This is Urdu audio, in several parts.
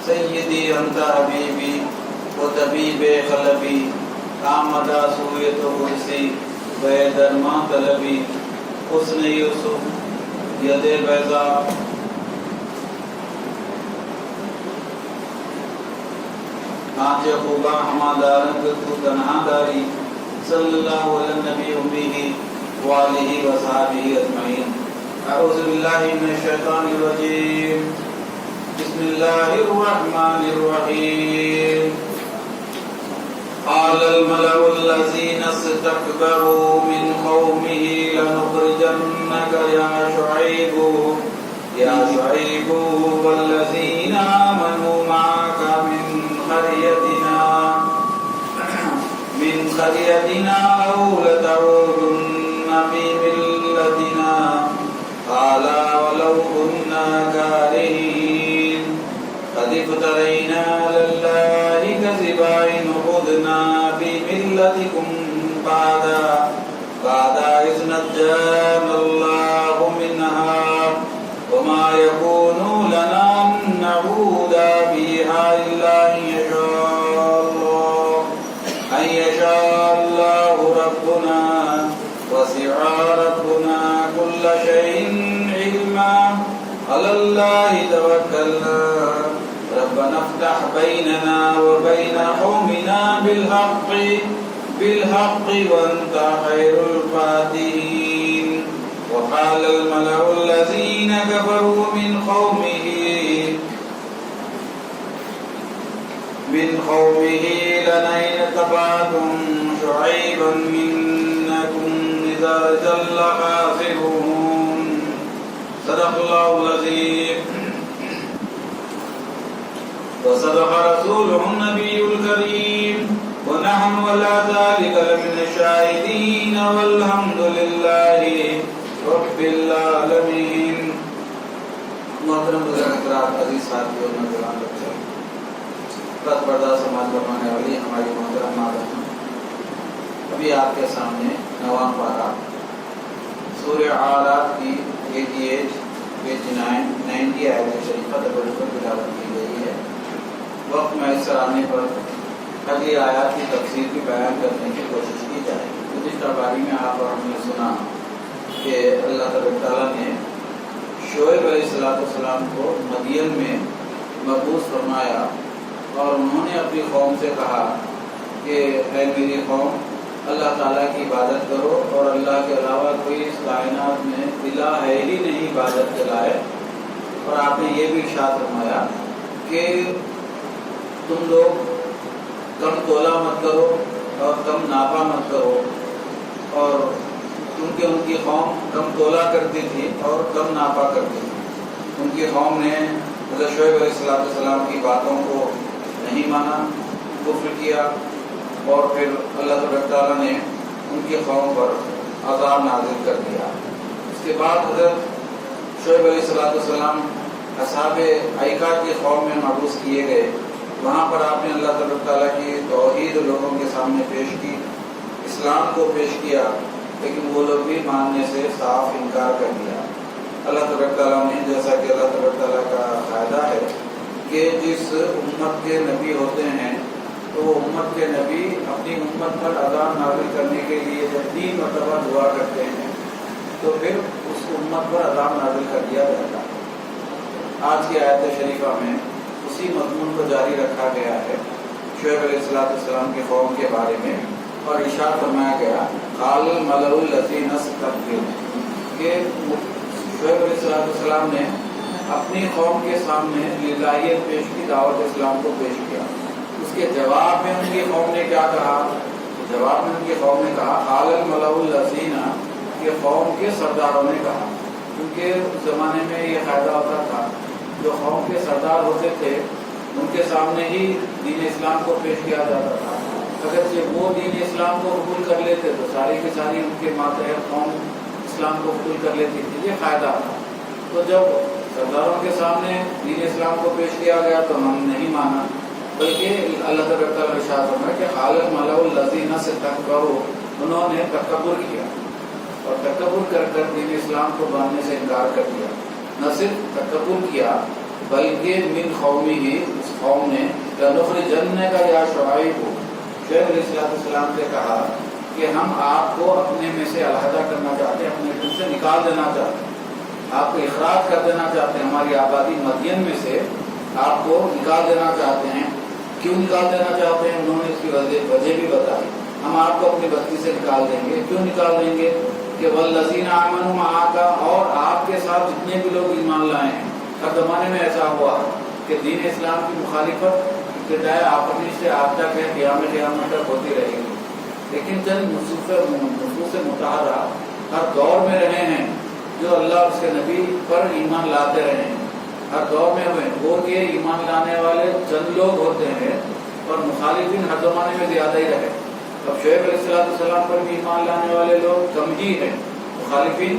سیدی انت حبیبی و طبیب قلبی آمدہ سویت و قرسی بے درما طلبی حسن یوسف ید بیضا آنچ خوبا ہما دارنگ تو تنہا داری صلی اللہ علیہ نبی امیہ وآلہ وصحابہ اجمعین. اعوذ باللہ من الشیطان الرجیم. بسم اللہ الرحمن الرحیم. قال الملأ الذين استكبروا من قومه لنخرجنك يا شعيب والذين آمنوا معك من قريتنا أو لتعودن في ملتنا قال ولو كنا كارهين قد افترينا على الله كذبا إن عدنا في ملتكم بعد إذ نجانا الله منها وما يكون لنا أن نعود فيها إلا أن يشاء الله ربنا وسع ربنا كل شيء علما على الله توكلنا ربنا افتح بيننا وبين قومنا بالحق وأنت خير الفاتحين. وقال الملأ الذين كفروا من قومه لئن اتبعتم شعيبا إنكم إذا لخاسرون. صدق الله العظيم وصدق رسوله النبي الكريم ونحن على ذلك لمن الشاهدين والحمد لله رب العالمین. محترم حضرات، عزیز ساتھیوں، نوجوان بچوں، پس پردہ سماج بنانے والی ہماری محترم مادام، ابھی آپ کے سامنے نواں پارہ سورہ اعراف کی 90 آیت شریفہ تبرک پر تلاوت کی گئی ہے. وقت میسر آنے پر اگلی آیات کی تفسیر کی بیان کرنے کی کوشش کی جائے. گزشتہ باری میں آپ اور ہم نے سنا کہ اللہ تعالیٰ نے شعیب علیہ السلام کو مدین میں مبعوث فرمایا اور انہوں نے اپنی قوم سے کہا کہ اے میری قوم، اللہ تعالیٰ کی عبادت کرو اور اللہ کے علاوہ کوئی اس کائنات میں الہ ہے ہی نہیں عبادت کے لائق. اور آپ نے یہ بھی ارشاد فرمایا کہ تم لوگ کم تولا مت کرو اور کم ناپا مت کرو. اور کیونکہ ان کی قوم کم تولا کرتی تھی اور کم ناپا کرتی تھی. ان کی قوم نے حضرت شعیب علیہ السلام کی باتوں کو نہیں مانا، کفر کیا، اور پھر اللہ تعالیٰ نے ان کی قوم پر عذاب نازل کر دیا. اس کے بعد حضرت شعیب علیہ السلام اصحاب ایکا کی قوم میں مبعوث کیے گئے. وہاں پر آپ نے اللہ تعالیٰ کی توحید لوگوں کے سامنے پیش کی، اسلام کو پیش کیا، لیکن وہ لوگ بھی ماننے سے صاف انکار کر دیا. اللہ تعالیٰ نے، جیسا کہ اللہ تعالیٰ کا قاعدہ ہے کہ جس امت کے نبی ہوتے ہیں تو وہ امت کے نبی اپنی امت پر عذاب نازل کرنے کے لیے جب 3 مرتبہ دعا کرتے ہیں تو پھر اس امت پر عذاب نازل کر دیا جاتا ہے. آج کی آیت شریفہ میں اسی مضمون کو جاری رکھا گیا ہے شعیب علیہ السلام کی قوم کے بارے میں، اور ارشاد فرمایا گیا قال الملأ الذین استكبروا، کہ شعیب علیہ السلام نے اپنی قوم کے سامنے للہیت پیش کی، دعوت اسلام کو پیش کیا. اس کے جواب میں ان کی قوم نے کیا کہا؟ جواب میں ان کی قوم نے کہا قال الملأ الذین، کہ قوم کے سرداروں نے کہا. کیونکہ اس زمانے میں یہ قاعدہ ہوتا تھا، جو قوم کے سردار ہوتے تھے ان کے سامنے ہی دین اسلام کو پیش کیا جاتا تھا. اگرچہ وہ دین اسلام کو قبول کر لیتے تو ساری کی ساری ان کے ماتحت قوم اسلام کو قبول کر لیتی تھی. یہ فائدہ تھا. تو جب سرداروں کے سامنے دین اسلام کو پیش کیا گیا تو ہم نہیں مانا، بلکہ اللہ تعالیٰ نے ارشاد فرمایا کہ قال الملأ الذین استكبروا، انہوں نے تکبر کیا اور تکبر کر کر دین اسلام کو ماننے سے انکار کر دیا. نہ صرف تکبر کیا بلکہ من قومی ہی اس قوم نے لنخرجنک یا شعیب شعیب علیہ السلام سے کہا کہ ہم آپ کو اپنے میں سے علیحدہ کرنا چاہتے ہیں، اپنے دل سے نکال دینا چاہتے ہیں، آپ کو اخراج کر دینا چاہتے ہیں، ہماری آبادی مدین میں سے آپ کو نکال دینا چاہتے ہیں۔ کیوں نکال دینا چاہتے ہیں؟ انہوں نے اس کی وجہ بھی بتائی، ہم آپ کو اپنی بستی سے نکال دیں گے۔ کیوں نکال دیں گے؟ کہ والذین آمنوا معک، اور آپ کے ساتھ جتنے بھی لوگ ایمان لائے ہیں۔ ہر زمانے میں ایسا ہوا کہ دین اسلام کی مخالفت ابتدائے آفرین سے آپ تک ہے، قیامت تک ہوتی رہے گی، لیکن چند نصوص مطہرہ ہر دور میں رہے ہیں جو اللہ اور اس کے نبی پر ایمان لاتے رہے ہیں، ہر دور میں ہوئے۔ وہ یہ ایمان لانے والے چند لوگ ہوتے ہیں اور مخالفین ہر زمانے میں زیادہ ہی رہے۔ اب شعیب علیہ السلام پر بھی ایمان لانے والے لوگ کم ہی ہیں، مخالفین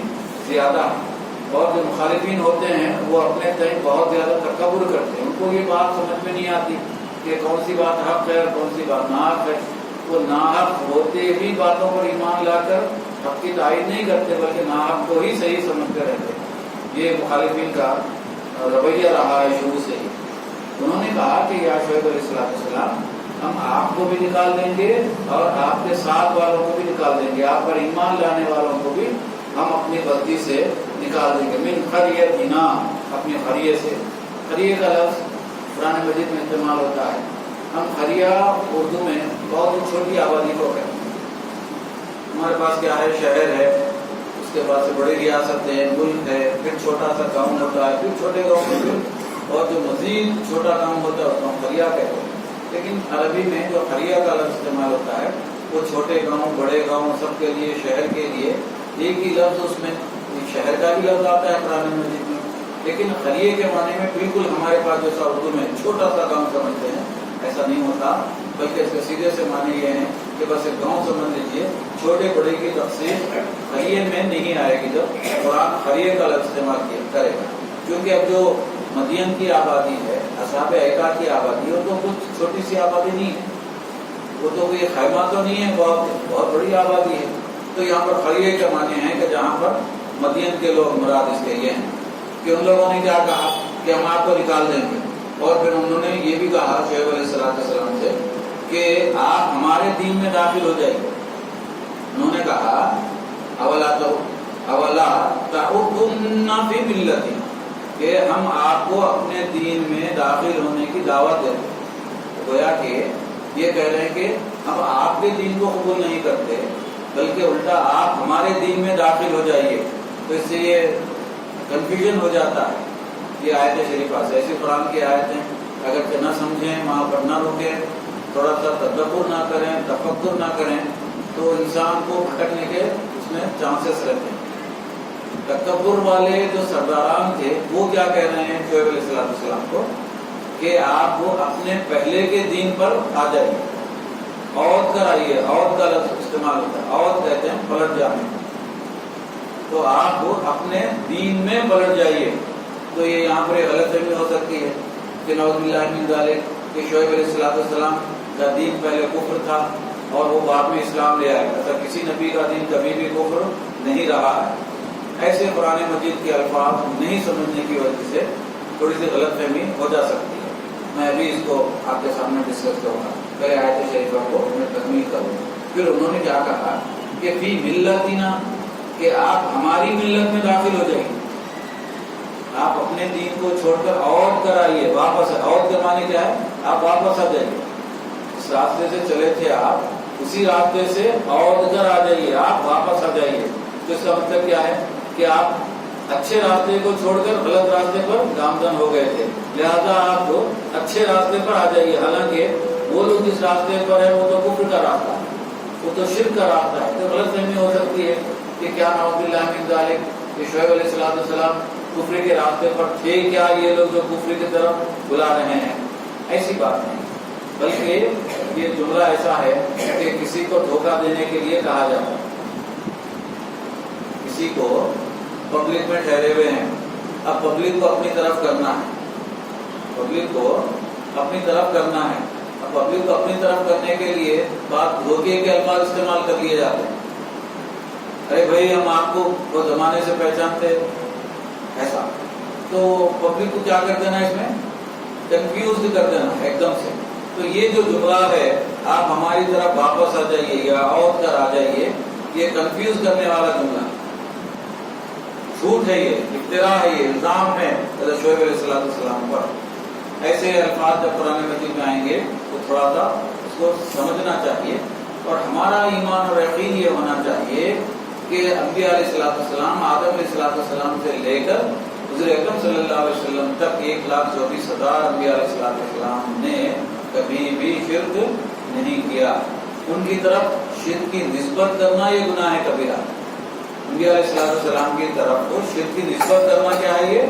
زیادہ ہیں، اور جو مخالفین ہوتے ہیں وہ اپنے تئیں بہت زیادہ تکبر کرتے ہیں۔ ان کو یہ بات سمجھ میں نہیں آتی کہ کون سی بات حق ہے اور کون سی بات ناحق ہے۔ وہ ناحق ہوتے ہی باتوں پر ایمان لا کر حق کی تائید نہیں کرتے، بلکہ ناحق کو ہی صحیح سمجھتے رہتے ہیں۔ یہ مخالفین کا رویہ رہا ہے شروع سے ہی۔ انہوں نے کہا کہ یا شعیب علیہ السلام، ہم آپ کو بھی نکال دیں گے اور آپ کے ساتھ والوں کو بھی نکال دیں گے، آپ پر ایمان لانے والوں کو بھی ہم اپنی بستی سے نکال دیں گے۔ من قریتنا، اپنے قریے سے۔ قریے کا لفظ قرآن مجید میں استعمال ہوتا ہے۔ ہم قریہ اردو میں بہت چھوٹی آبادی کو کہتے ہیں۔ ہمارے پاس کیا ہے؟ شہر ہے، اس کے بعد سے بڑی ریاست ہے، ملک ہے، پھر چھوٹا سا گاؤں ہوتا ہے، پھر چھوٹے گاؤں میں اور جو مزید چھوٹا گاؤں ہوتا ہے اس کو ہم قریہ کہتے ہیں۔ لیکن عربی میں جو قریہ کا لفظ استعمال ہوتا ہے وہ چھوٹے گاؤں بڑے گاؤں سب کے لیے، شہر کے لیے ایک ہی لفظ، اس میں شہر کا بھی لفظ آتا ہے قرآن مجید میں، لیکن قریے کے معنی میں بالکل ہمارے پاس جیسا اردو میں چھوٹا سا گاؤں سمجھتے ہیں ایسا نہیں ہوتا، بلکہ اس کے سیدھے سے معنی یہ ہے کہ بس ایک گاؤں سمجھ لیجیے۔ چھوٹے بڑے کی تفصیل قریے میں نہیں آئے گی جب قرآن قریے کا لفظ استعمال کرے گا، کیونکہ اب جو مدین کی آبادی ہے، اصحاب ایکا کی آبادی، وہ تو کچھ چھوٹی سی آبادی نہیں ہے، وہ تو کوئی خیمہ تو نہیں ہے، بہت بڑی آبادی ہے۔ تو یہاں پر قریے کے معنی ہیں کہ جہاں پر مدین کے لوگ مراد اس کے یہ ہیں کہ ان لوگوں نے کیا کہا کہ ہم آپ کو نکال دیں گے، اور پھر انہوں نے یہ بھی کہا شعیب علیہ السلام سے کہ آپ ہمارے دین میں داخل ہو جائیے۔ انہوں نے کہا اولا تعودن فی ملتی، کہ ہم آپ کو اپنے دین میں داخل ہونے کی دعوت دیں۔ گویا کہ یہ کہہ رہے ہیں کہ ہم آپ کے دین کو قبول نہیں کرتے، بلکہ الٹا آپ ہمارے دین میں داخل ہو جائیے۔ تو اس سے یہ کنفیوژن ہو جاتا ہے۔ یہ آیت شریفہ سے ایسی قرآن کی آیتیں اگر نہ سمجھیں، وہاں پر نہ رکیں، تھوڑا سا تدبر نہ کریں، تفکر نہ کریں، تو انسان کو بھٹکنے کے اس میں چانسز رہتے ہیں۔ تکبر والے جو سرداران تھے وہ کیا کہہ رہے ہیں شعیب علیہ السلام کو کہ آپ وہ اپنے پہلے کے دین پر آ جائیے، عود کر آئیے۔ عود کا لفظ استعمال ہوتا ہے، عود کہتے ہیں پلٹ جانے، تو آپ وہ اپنے دین میں پلٹ جائیے۔ تو یہ یہاں پر غلط فہمی ہو سکتی ہے کہ نعوذ باللہ من ذالک کہ شعیب علیہ السلام کا دین پہلے کفر تھا اور وہ بعد میں اسلام لے آئے۔ ایسا کسی نبی کا دین کبھی بھی کفر نہیں رہا ہے۔ ایسے قرآن مجید کے الفاظ نہیں سمجھنے کی وجہ سے تھوڑی سی غلط فہمی ہو جا سکتی ہے۔ میں ابھی اس کو آپ کے سامنے ڈسکس کروں گا، پہلے آیت شریفہ کو میں تکمیل کروں۔ پھر انہوں نے کیا کہا کہ فی ملتنا، کہ آپ ہماری ملت میں داخل ہو جائیے، آپ اپنے دین کو چھوڑ کر عود کر آئیے، واپس۔ عود کا معنی کیا ہے؟ آپ واپس آ جائیے، اس راستے سے چلے تھے آپ، اسی راستے سے عود کر آ جائیے، آپ واپس آ جائیے۔ تو اس کا مطلب کیا ہے کہ آپ اچھے راستے کو چھوڑ کر غلط راستے پر گامزن ہو گئے تھے، لہذا آپ کو اچھے راستے پر آ جائیے۔ حالانکہ وہ لوگ جس راستے پر ہے وہ تو کفر کا راستہ ہے، وہ تو شرک کا راستہ ہے۔ تو غلط فہمی ہو سکتی ہے کہ کیا نعوذ باللہ من ذالک کہ شعیب علیہ السلام کفر کے راستے پر تھے کیا، یہ لوگ جو کفر کی طرف بلا رہے ہیں؟ ایسی بات نہیں، بلکہ یہ جملہ ایسا ہے کہ کسی کو دھوکہ دینے کے لیے کہا جاتا ہے۔ کسی کو پبلک میں ٹھہرے ہوئے ہیں، اب پبلک کو اپنی طرف کرنا ہے، پبلک کو اپنی طرف کرنا ہے۔ اب پبلک کو اپنی طرف کرنے کے لیے بات دھوکے کے الفاظ استعمال کر لیے جاتے ہیں۔ ارے بھائی ہم آپ کو وہ زمانے سے پہچانتے، ایسا تو پبلک کو کیا کر دینا، اس میں کنفیوز کر دینا ایک دم سے. تو یہ جو جملہ ہے آپ ہماری طرف واپس آ جائیے یا اور کر آ جائیے، یہ کنفیوز کرنے والا جملہ جھوٹ ہے، یہ افتراء ہے، یہ الزام ہے حضرت شعیب علیہ السلام پر. ایسے الفاظ جب قرآن مجید میں آئیں گے تو تھوڑا سا اس کو سمجھنا چاہیے، اور ہمارا ایمان اور یقین یہ ہونا چاہیے کہ انبیاء علیہ السلام آدم علیہ السلام سے لے کر حضور اکرم صلی اللہ علیہ وسلم تک 1,24,000 انبیاء علیہ السلام نے کبھی بھی شرک نہیں کیا. ان کی طرف شرک کی نسبت کرنا یہ گناہ ہے کبیرہ. انبیاء علیہ السلام کی طرف تو شرک کی نسبت کرنا کیا ہے، یہ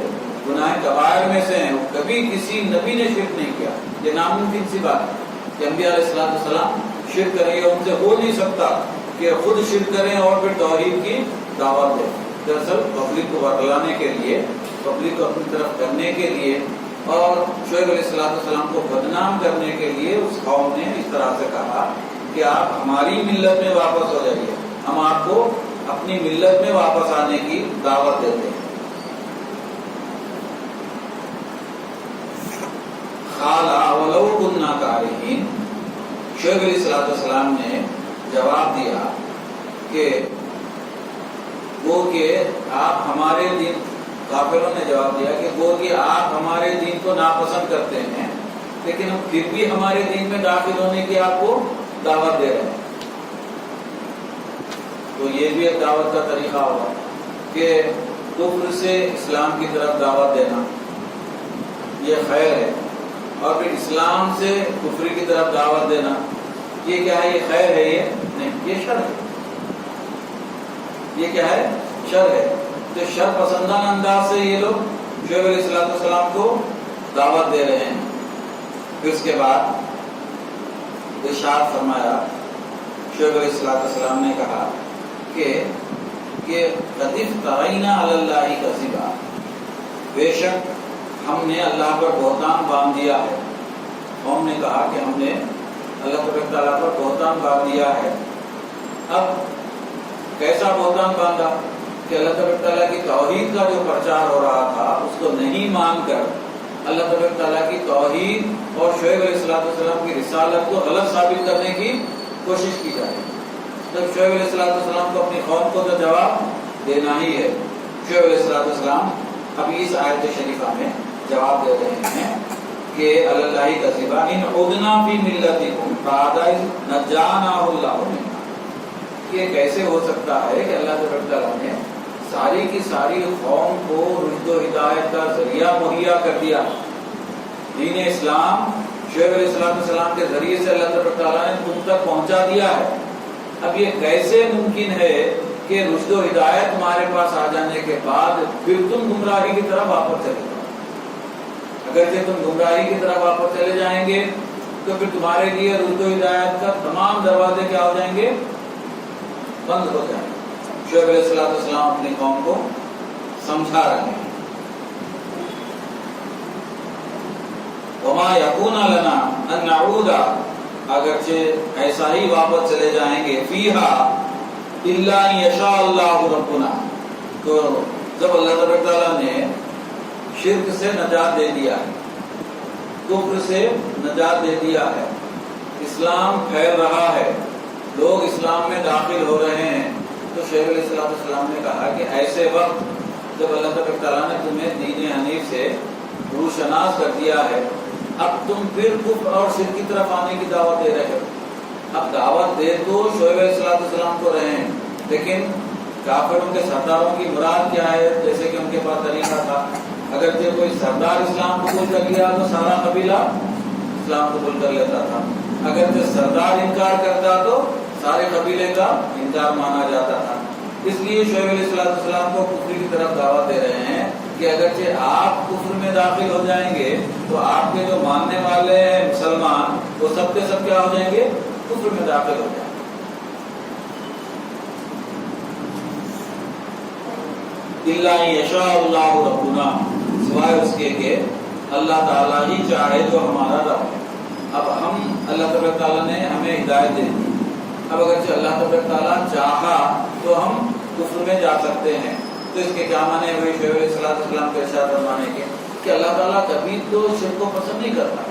گناہ کبائر میں سے ہیں. کبھی کسی نبی نے شرک نہیں کیا. یہ ناممکن سی بات ہے کہ انبیاء علیہ السلام شرک کریں، ان سے ہو نہیں سکتا کہ خود شرک کریں اور پھر توحید کی دعوت دیں. دراصل پبلک کو ورگلانے کے لیے، پبلک کو اپنی طرف کرنے کے لیے اور شعیب علیہ السلام کو بدنام کرنے کے لیے اس قوم نے اس طرح سے کہا کہ آپ ہماری ملت میں واپس ہو جائیے، ہم آپ کو اپنی ملت میں واپس آنے کی دعوت دیتے ہیں. قَالَ وَلَوْ كُنَّا كَارِهِينَ، شعیب علیہ السلام نے جواب دیا کہ وہ کہ آپ ہمارے دین، کافروں نے جواب دیا کہ وہ کہ آپ ہمارے دین کو ناپسند کرتے ہیں، لیکن ہم پھر بھی ہمارے دین میں داخل ہونے کی آپ کو دعوت دے رہے ہیں. تو یہ بھی ایک دعوت کا طریقہ ہوگا کہ کفر سے اسلام کی طرف دعوت دینا، یہ خیر ہے. اور پھر اسلام سے کفر کی طرف دعوت دینا، یہ کیا ہے، یہ خیر ہے، یہ نہیں، یہ شر ہے. یہ کیا ہے، شر ہے. تو شر پسندانہ انداز سے یہ لوگ شعیب علیہ السلام کو دعوت دے رہے ہیں. پھر اس کے بعد ارشاد فرمایا، شعیب علیہ السلام نے کہا کہ قَدِ افْتَرَيْنَا عَلَى اللَّهِ كَذِبًا، بے شک ہم نے اللہ پر بہتان باندھ دیا ہے. قوم نے کہا کہ ہم نے اللہ تبارک تعالیٰ پر بہتان باندھ دیا ہے. اب کیسا بہتان باندھا کہ اللہ تبارک تعالیٰ کی توحید کا جو پرچار ہو رہا تھا اس کو نہیں مان کر اللہ تبارک تعالیٰ کی توحید اور شعیب علیہ السلام کی رسالت کو غلط ثابت کرنے کی کوشش کی جائے. جب شعیب علیہ السلام کو اپنی قوم کو تو جواب دینا ہی ہے. شعیب علیہ السلام اب اس آیت شریفہ میں جواب دے رہے ہیں کہ اللہ کذبا ان عدنا فی ملتکم بعد اذ نجانا اللہ منها. یہ کیسے ہو سکتا ہے کہ اللہ تبارک تعالیٰ نے ساری کی ساری قوم کو رشد و ہدایت کا ذریعہ مہیا کر دیا. دین اسلام شعیب علیہ السلام کے ذریعے سے اللہ تبارک تعالیٰ نے تم تک پہنچا دیا ہے. اب یہ کیسے ممکن ہے کہ رشد و ہدایت تمہارے پاس آ جانے کے بعد پھر تم گمراہی کی طرف واپس چلے جاؤ؟ اگرچہ تم گمراہی کی طرف واپس چلے جائیں گے تو پھر تمہارے لیے رشد و ہدایت کا تمام دروازے کیا ہو جائیں گے، بند ہو جائیں گے. شعیب علیہ السلام اپنی قوم کو سمجھا رہے ہیں. وما یکون لنا ان نعود، اگرچہ ایسا ہی واپس چلے جائیں گے، فیہا الا ان یشاء اللہ ربنا. تو جب اللہ تبارک تعالیٰ نے شرک سے نجات دے دیا ہے، کفر سے نجات دے دیا ہے، اسلام پھیل رہا ہے، لوگ اسلام میں داخل ہو رہے ہیں، تو شعیب علیہ السلام نے کہا کہ ایسے وقت جب اللہ تبارک تعالیٰ نے تمہیں دین حنیف سے روشناس کر دیا ہے، اب تم پھر کفر اور شرک کی طرف آنے کی دعوت دے رہے ہو. اب دعوت دے تو شعیب علیہ السلام کو رہے ہیں، لیکن کافروں کے سرداروں کی مراد کیا ہے؟ جیسے کہ ان کے پاس طریقہ تھا، اگر کوئی سردار اسلام قبول کر لیا تو سارا قبیلہ اسلام قبول کر لیتا تھا. اگر سردار انکار کرتا تو سارے قبیلے کا انکار مانا جاتا تھا. اس لیے شعیب علیہ السلام کو کفر کی طرف دعوت دے رہے ہیں کہ اگرچہ آپ کفر میں داخل ہو جائیں گے تو آپ کے جو ماننے والے ہیں مسلمان، وہ سب کے سب کیا ہو جائیں گے، کفر میں داخل ہو جائیں گے. الا ان یشاء اللہ ربنا، سوائے اس کے کہ اللہ تعالیٰ ہی چاہے جو ہمارا رب ہے. اب ہم اللہ تبارک تعالیٰ نے ہمیں ہدایت دے دی، اب اگرچہ اللہ تبارک تعالیٰ چاہا تو ہم کفر میں جا سکتے ہیں. تو اس کے کیا معنی ہوئے شعیب علیہ السلام کے ارشاد فرمانے کے کہ اللہ تعالیٰ کبھی تو شرک کو پسند نہیں کرتا.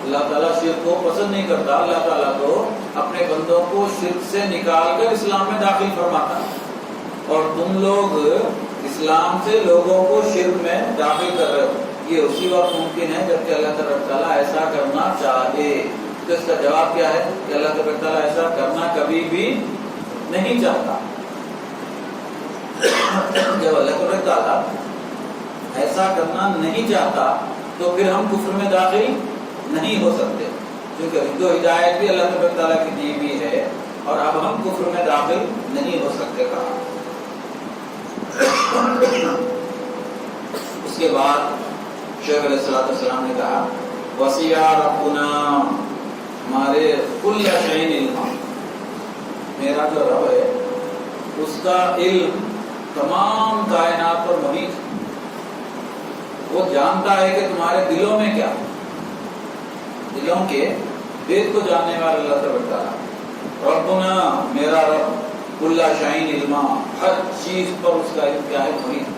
اللہ تعالیٰ شرک کو پسند نہیں کرتا. اللہ تعالیٰ تو اپنے بندوں کو شرک سے نکال کر اسلام میں داخل فرماتا ہے. اور تم لوگ اسلام سے لوگوں کو شرک میں داخل کر رہے ہو. یہ اسی وقت ممکن ہے جبکہ اللہ تعالیٰ ایسا کرنا چاہے. تو اس کا جواب کیا ہے کہ اللہ تعالیٰ ایسا کرنا کبھی بھی نہیں چاہتا. جب اللہ تعالیٰ ایسا کرنا نہیں چاہتا تو پھر ہم کفر میں داخل نہیں ہو سکتے, کیونکہ جو ہدایت بھی اللہ تعالیٰ کی دی ہوئی ہے اور اب ہم کفر میں داخل نہیں ہو سکتے. کہا اس کے بعد شعیب علیہ السلام نے کہا وسیع ربنا ہمارے کل شیء علما, میرا جو رب ہے اس کا علم تمام کائنات پر محیط. وہ جانتا ہے کہ تمہارے دلوں میں کیا, دلوں کے بید کو جاننے والا اللہ تعالیٰ. ربنا میرا رب کل شیء علما, ہر چیز پر اس کا علم کیا ہے, محیط.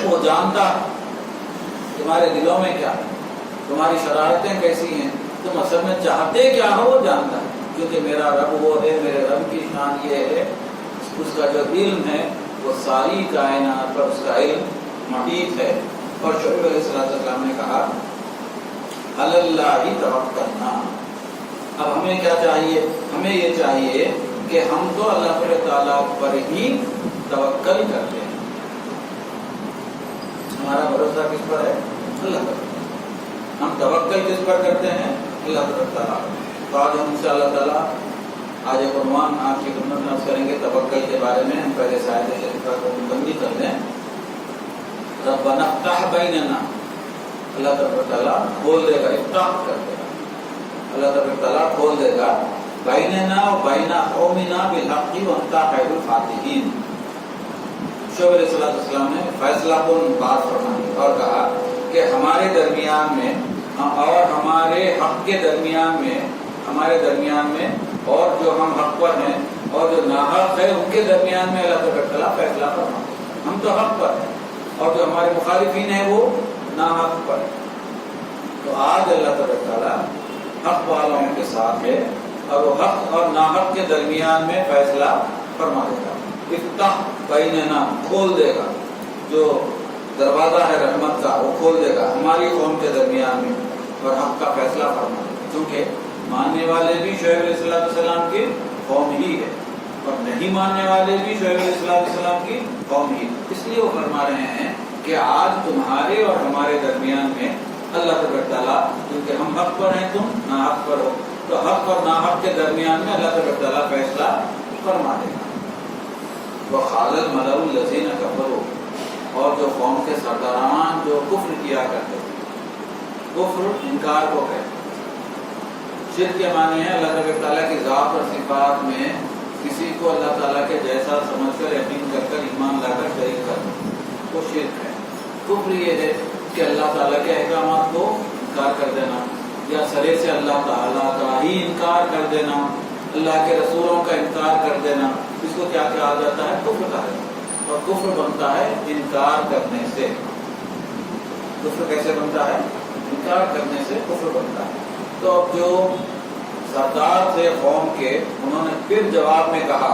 وہ جانتا تمہارے دلوں میں کیا, تمہاری شرارتیں کیسی ہیں, تم اصل میں چاہتے کیا ہو, وہ جانتا ہے. کیونکہ میرا رب وہ ہے, میرے رب کی شان یہ ہے اس کا جو علم ہے وہ ساری کائنات پر اس کا علم محیط ہے. اور شعیب علیہ السلام نے کہا علی اللہ توکلنا. اب ہمیں کیا چاہیے, ہمیں یہ چاہیے کہ ہم تو اللہ تعالیٰ پر ہی توکل کرتے ہیں. ہمارا بھروسہ کس پر ہے, اللہ پر. ہم توکل کس پر کرتے ہیں, اللہ تعالیٰ. تو آج ہم انشاء اللہ تعالیٰ آج ایک عنوان آپ کی خدمت میں عرض کریں گے توکل کے بارے میں. ہم پہلے آیت شریفہ کو مکمل کر دیں. ربنا افتح بیننا, اللہ تعالیٰ کھول دے گا, افتح کر دے گا, اللہ تعالیٰ کھول دے گا بیننا و بین قومنا بالحق وانت خیر الفاتحین. شعیب علیہ السلام نے فیصلہ کن بات فرمائی اور کہا کہ ہمارے درمیان میں اور ہمارے حق کے درمیان میں, ہمارے درمیان میں اور جو ہم حق پر ہیں اور جو ناحق ہے ان کے درمیان میں اللہ تعالیٰ فیصلہ فرما. ہم تو حق پر ہیں اور جو ہمارے مخالفین ہیں وہ ناحق پر. تو آج اللہ تعالیٰ حق والوں کے ساتھ ہے اور وہ حق اور ناحق کے درمیان میں فیصلہ فرما دے گا. افتح بیننا, کھول دے گا, جو دروازہ ہے رحمت کا وہ کھول دے گا ہماری قوم کے درمیان میں اور حق کا فیصلہ فرما دے گا. کیونکہ ماننے والے بھی شعیب علیہ السلام کی قوم ہی ہے اور نہیں ماننے والے بھی شعیب علیہ السلام کی قوم ہی. اس لیے وہ فرما رہے ہیں کہ آج تمہارے اور ہمارے درمیان میں اللہ تعالیٰ, کیونکہ ہم حق پر ہیں تم ناحق پر ہو, تو حق اور ناحق کے درمیان میں اللہ تعالیٰ فیصلہ فرما دے گا. وقال الملأ الذین کفروا, اور جو قوم کے سرداران جو کفر کیا کرتے تھے, کفر انکار کو کہتے. شرک کے معنی ہے اللہ تعالیٰ کی ذات اور صفات میں کسی کو اللہ تعالیٰ کے جیسا سمجھ کر یقین کر کر ایمان لا کر شریک کرنا, وہ شرک ہے. کفر یہ ہے کہ اللہ تعالیٰ کے احکامات کو انکار کر دینا یا سرے سے اللہ تعالیٰ کا ہی انکار کر دینا, اللہ کے رسولوں کا انکار کر دینا. اس کو کیا کہا جاتا ہے, کفر کہا جاتا ہے. اور کفر بنتا ہے انکار کرنے سے. کفر کیسے بنتا ہے, انکار کرنے سے کفر بنتا ہے. تو اب جو سردار تھے قوم کے, انہوں نے پھر جواب میں کہا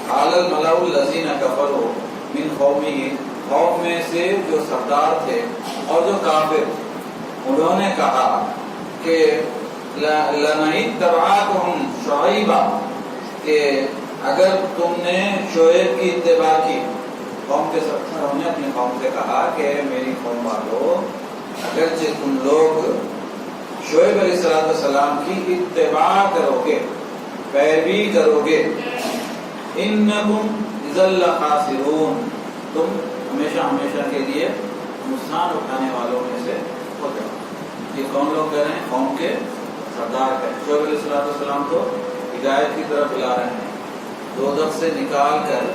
قال الملأ الذین کفروا من قومہ, قوم میں سے جو سردار تھے اور جو کافر, انہوں نے کہا کہ لَنَئِنْ اتَّبَعَكُمْ شُعَيْبًا, کہ اگر تم نے شعیب کی اتباع کی. قوم کے سرداروں نے اپنی قوم سے کہا کہ میری قوم والو, اگرچہ تم لوگ شعیب علیہ السلام کی اتباع کرو گے, پیروی کرو گے, انکم اذا لخاسرون, تم ہمیشہ ہمیشہ کے لیے نقصان اٹھانے والوں میں سے ہو جاؤ. یہ کون لوگ کہہ رہے ہیں, قوم کے سردار ہے. شعیب علیہ السلام کو ہدایت کی طرف بلا رہے ہیں, دوزخ سے نکال کر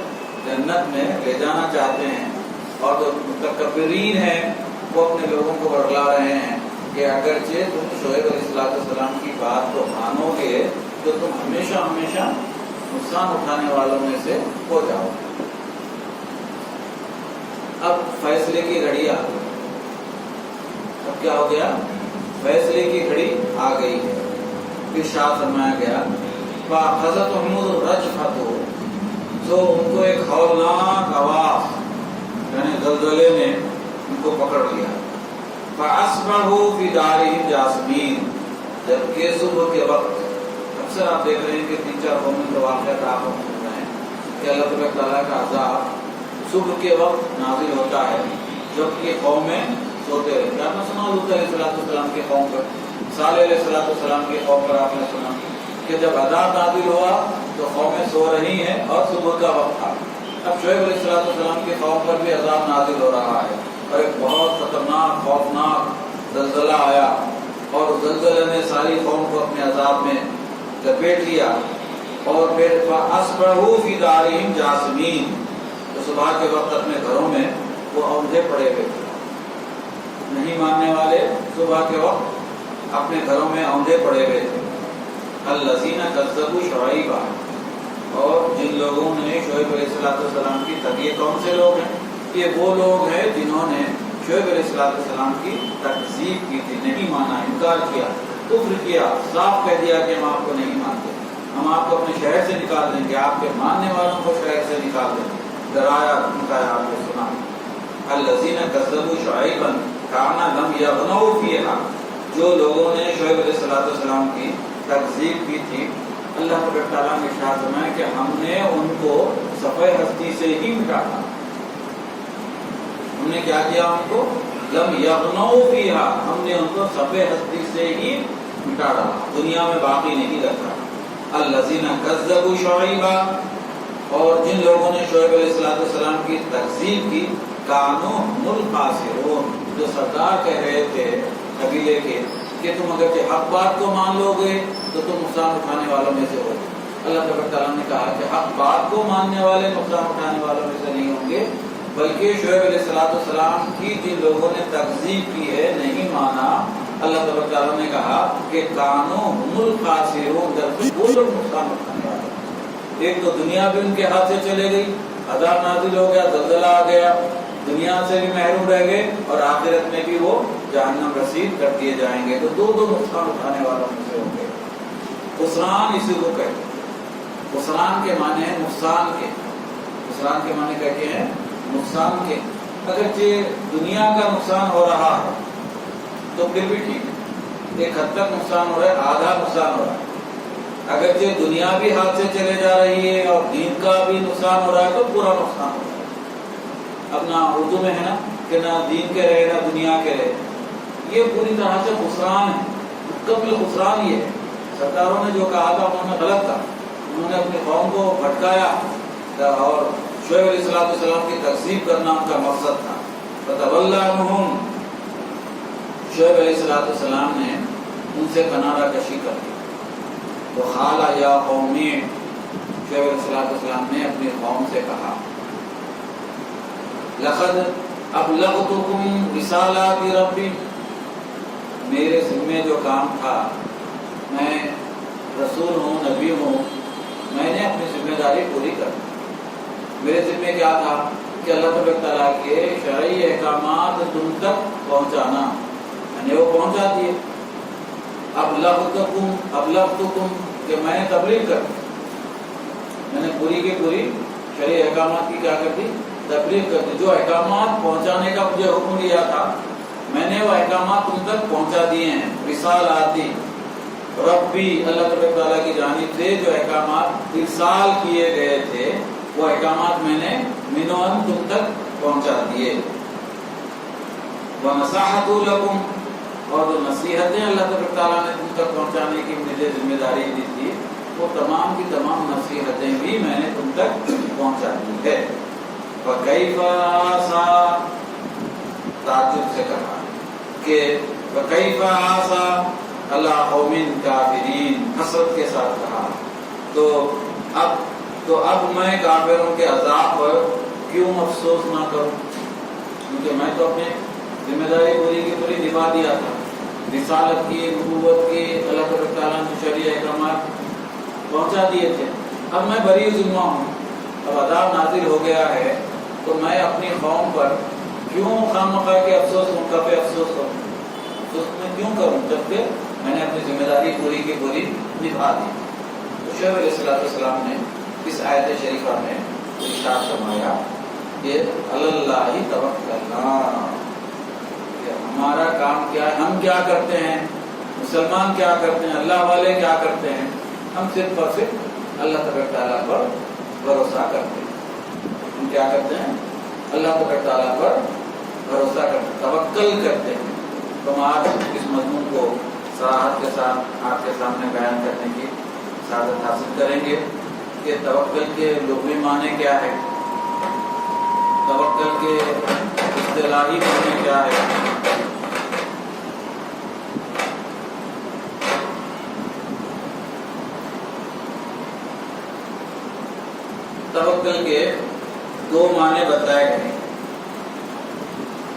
جنت میں لے جانا چاہتے ہیں, اور جو متکبرین ہیں وہ اپنے لوگوں کو بڑھلا رہے ہیں کہ اگرچہ تم شعیب علیہ السلام کی بات کو مانو گے تو تم ہمیشہ ہمیشہ نقصان اٹھانے والوں میں سے ہو جاؤ۔ اب فیصلے کی گھڑی آ گئی۔ اب کیا ہو گیا؟ فیصلے کی گھڑی آ گئی ہے۔ ارشاد فرمایا گیا فَأَخَذَتْهُمُ الرَّجْفَةُ، تو ان کو ایک ہولناک آواز یعنی زلزلے نے ان کو پکڑ لیا۔ فَأَصْبَحُوا فِي دَارِهِمْ جَاثِمِينَ، جبکہ صبح کے وقت اکثر آپ دیکھ رہے ہیں کہ 3-4 قوموں کے واقعات آپ سن رہے ہیں کہ اللہ تبارک تعالیٰ کا عذاب صبح کے وقت نازل ہوتا ہے جب یہ قومیں سوتے رہتے ہیں۔ آپ نے سنا لوط علیہ السلام کی قوم پر، صالح علیہ السلام کی قوم پر آپ نے سنا کہ جب عذاب نازل ہوا تو قومیں سو رہی ہیں اور صبح کا وقت تھا۔ اب شعیب علیہ السلام کی قوم پر بھی عذاب نازل ہو رہا ہے اور ایک بہت خطرناک خوفناک زلزلہ آیا اور زلزلے نے ساری قوم کو اپنے عذاب میں لپیٹ لیا۔ اور پھر فَأَصْبَحُوا فِي دَارِهِمْ جَاثِمِينَ، تو صبح کے وقت اپنے گھروں میں وہ اوندھے پڑے ہوئے تھے۔ نہیں ماننے والے صبح کے وقت اپنے گھروں میں اوندھے پڑے ہوئے تھے۔ الَّذِينَ كَذَّبُوا شُعَيْبًا، اور جن لوگوں نے شعیب علیہ السلام کی تکذیب، کون سے لوگ ہیں؟ یہ وہ لوگ ہیں جنہوں نے شعیب علیہ السلام کی تکذیب کی تھی، نہیں مانا، انکار کیا، کفر کیا، صاف کہہ دیا کہ ہم آپ کو نہیں مانتے، ہم آپ کو اپنے شہر سے نکال دیں گے، آپ کے ماننے والوں کو شہر سے نکال دیں گے، ڈرایا دھمکایا آپ نے سنا۔ الذین کذبوا شعیبا کان لم یغنوا فیہا، جو لوگوں نے شعیب علیہ السلام کی تکذیب کی تھی، اللہ تعالیٰ نے ارشاد فرمایا کہ ہم نے ان کو صفحہ ہستی سے ہی مٹایا۔ ہم نے کیا کیا؟ ان کو لم یغنوا فیہا، ہم نے ان کو صفحہ ہستی سے ہی مٹا ڈالا، دنیا میں باقی نہیں رکھا۔ الذین کذبوا شعیبا، اور جن لوگوں نے شعیب علیہ السلام کی تکذیب کی، کانوا هم الخاسرون، جو سردار کہہ رہے تھے قبیلے کے کہ تم اگرچہ حق بات کو مان لو گے تو تم نقصان اٹھانے والوں میں سے ہو۔ اللہ تبارک تعالیٰ نے کہا کہ حق بات کو ماننے والے نقصان اٹھانے والوں میں سے نہیں ہوں گے، بلکہ شعیب علیہ السلام کی جن لوگوں نے تکذیب کی ہے، نہیں مانا، اللہ تبارک تعالیٰ نے کہا کہ کانوا هم الخاسرون، دراصل وہ لوگ نقصان اٹھانے والے۔ ایک تو دنیا بھی ان کے ہاتھ سے چلے گئی، عذاب نازل ہو گیا، زلزلہ آ گیا، دنیا سے بھی محروم رہ گئے، اور آخرت میں بھی وہ جہنم رسید کر دیے جائیں گے۔ تو دو نقصان اٹھانے والوں میں سے ہوں گے۔ خسران اسی کو کہتے ہیں۔ خسران کے معنی ہے نقصان کے، خسران کے معنی کہتے ہیں نقصان کے۔ اگرچہ دنیا کا نقصان ہو رہا ہے تو پھر بھی ٹھیک ہے، ایک حد تک نقصان ہو رہا ہے، آدھا نقصان ہو رہا ہے۔ اگرچہ دنیا بھی ہاتھ سے چلے جا رہی ہے اور دین کا بھی نقصان ہو رہا ہے تو پورا نقصان ہو رہا ہے۔ اب نہ اردو میں ہے نا کہ نہ دین کے رہے نہ دنیا کے رہے، یہ پوری طرح سے خسران ہے، مکمل خسران یہ ہے۔ سرداروں نے جو کہا تھا انہوں نے غلط کہا، انہوں نے اپنی قوم کو بھٹکایا اور شعیب علیہ السلام کی تکذیب کرنا ان کا مقصد تھا۔ فتولی عنہم، شعیب علیہ السلام نے ان سے کنارہ کشی کر دی۔ تو قال یا قومی، شعیب علیہ السلام نے اپنی قوم سے کہا لقد ابلغتکم رسالات ربی، میرے ذمے جو کام تھا، میں رسول ہوں، نبی ہوں، میں نے اپنی ذمہ داری پوری کر دی۔ میرے ذمے کیا تھا کہ اللہ تبارک تعالیٰ کے شرعی احکامات تم تک پہنچانا، میں نے وہ پہنچا دیے۔ ابلغتکم کہ میں نے تبلیغ کر دی، میں نے پوری کی پوری شرعی احکامات کی کیا کر دی؟ تبلیغ کر دی۔ جو احکامات پہنچانے کا مجھے حکم دیا تھا میں نے وہ احکامات تم تک پہنچا دیے ہیں۔ رسالاتی ربی، اللہ تبارک تعالیٰ کی جانب سے جو احکامات ارسال کیے گئے تھے وہ احکامات میں نے منون تم تک پہنچا دیے۔ وَنَصَحْتُ لَكُمْ، اور جو نصیحتیں اللہ تبارک تعالیٰ نے تم تک پہنچانے کی مجھے ذمہ داری دی تھی وہ تمام کی تمام نصیحتیں بھی میں نے تم تک پہنچا دی ہے۔ وَكَيْفَ عَصَىٰ، تعجب سے کہا کہ وَكَيْفَ عَصَىٰ عَلَىٰ قَوْمٍ كَافِرِينَ، حسرت کے ساتھ کہا تو اب میں کافروں کے عذاب پر کیوں افسوس نہ کروں، کیونکہ میں تو اپنے ذمہ داری پوری کی پوری نبھا دیا تھا، رسالت کی، نبوت کی، اللہ تعالیٰ نے شرعی احکامات پہنچا دیے تھے، اب میں بری ذمہ ہوں، اب عذاب نازل ہو گیا ہے، تو میں اپنی قوم پر کیوں خامخواہ کے افسوس ان کا پہ افسوس کروں، افسوس میں کیوں کروں جبکہ میں نے اپنی ذمہ داری پوری کی پوری نبھا دی۔ تو شعیب علیہ السلام نے اس آیت شریفہ میں ارشاد فرمایا کہ اللہ توکلنا، کہ ہمارا کام کیا ہے، ہم کیا کرتے ہیں، مسلمان کیا کرتے ہیں، اللہ والے کیا کرتے ہیں، ہم صرف اور صرف اللہ تبارک تعالیٰ پر بھروسہ کرتے ہیں۔ ہم کیا کرتے ہیں، اللہ تبارک تعالیٰ پر بھروسہ کرتے ہیں، توکل کرتے ہیں۔ تو ہم آج اس مضمون کو صراحت کے ساتھ آپ کے سامنے بیان کرنے کی سعادت حاصل کریں گے کہ توکل کے لغوی معنی کیا ہے، توکل کے اصطلاحی معنی کیا ہے، توکل کے دو معنی بتائے گئے۔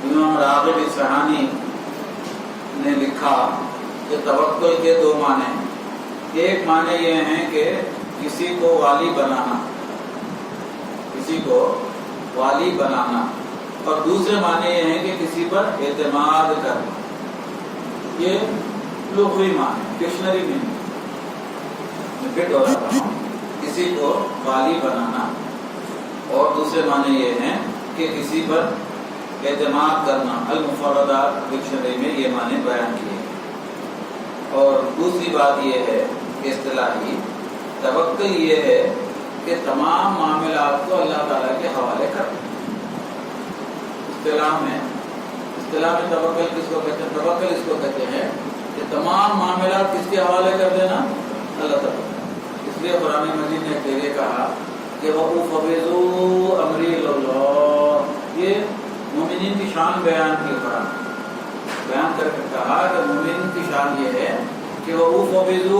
امام راغب اصفہانی نے لکھا کہ توکل کے دو معنی ہیں۔ ایک معنی یہ ہیں کہ کسی کو والی بنانا، کسی کو والی بنانا، اور دوسرے معنی یہ ہیں کہ کسی پر اعتماد کرنا۔ یہ لغوی معنی ڈکشنری میں پھر دوہراتا ہوں، کسی کو والی بنانا، اور دوسرے معنی یہ ہیں کہ کسی پر اعتماد کرنا۔ المفردات ڈکشنری میں یہ معنی بیان کیے۔ اور دوسری بات یہ ہے کہ اصطلاحی توکل یہ ہے کہ تمام معاملات کو اللہ تعالیٰ کے حوالے کرنا۔ اصطلاح میں توکل کس کو کہتے ہیں، توکل اس کو کہتے ہیں کہ تمام معاملات کس کے حوالے کر دینا، اللہ تعالیٰ۔ اس لیے قرآن مجید نے پہلے کہا کہ وَأُفَوِّضُ أَمْرِي إِلَى اللَّهِ، یہ مومنین کی شان بیان کی، قرآن بیان کر کے کہا کہ مومن کی شان یہ ہے کہ وَأُفَوِّضُ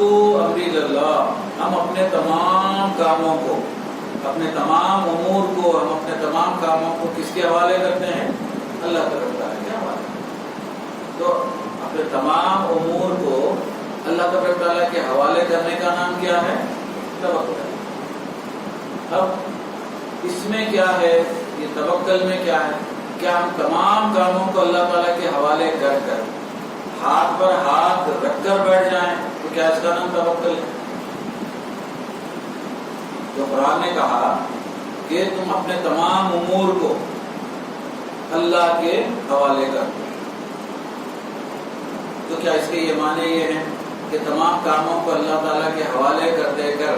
أَمْرِي إِلَى اللَّهِ، ہم اپنے تمام کاموں کو، اپنے تمام امور کو، ہم اپنے تمام کاموں کو کس کے حوالے کرتے ہیں، اللہ تعالیٰ کے حوالے۔ تو اپنے تمام امور کو اللہ تعالیٰ کے حوالے کرنے کا نام کیا ہے، توکل۔ اب اس میں کیا ہے، یہ توکل میں کیا ہے، کیا ہم تمام کاموں کو اللہ تعالیٰ کے حوالے کر کر ہاتھ پر ہاتھ رکھ کر بیٹھ جائیں تو کیا اس کا نام توکل ہے؟ جو قرآن نے کہا کہ تم اپنے تمام امور کو اللہ کے حوالے کر دو، تو کیا اس کے یہ معنی یہ ہے کہ تمام کاموں کو اللہ تعالیٰ کے حوالے کر دے کر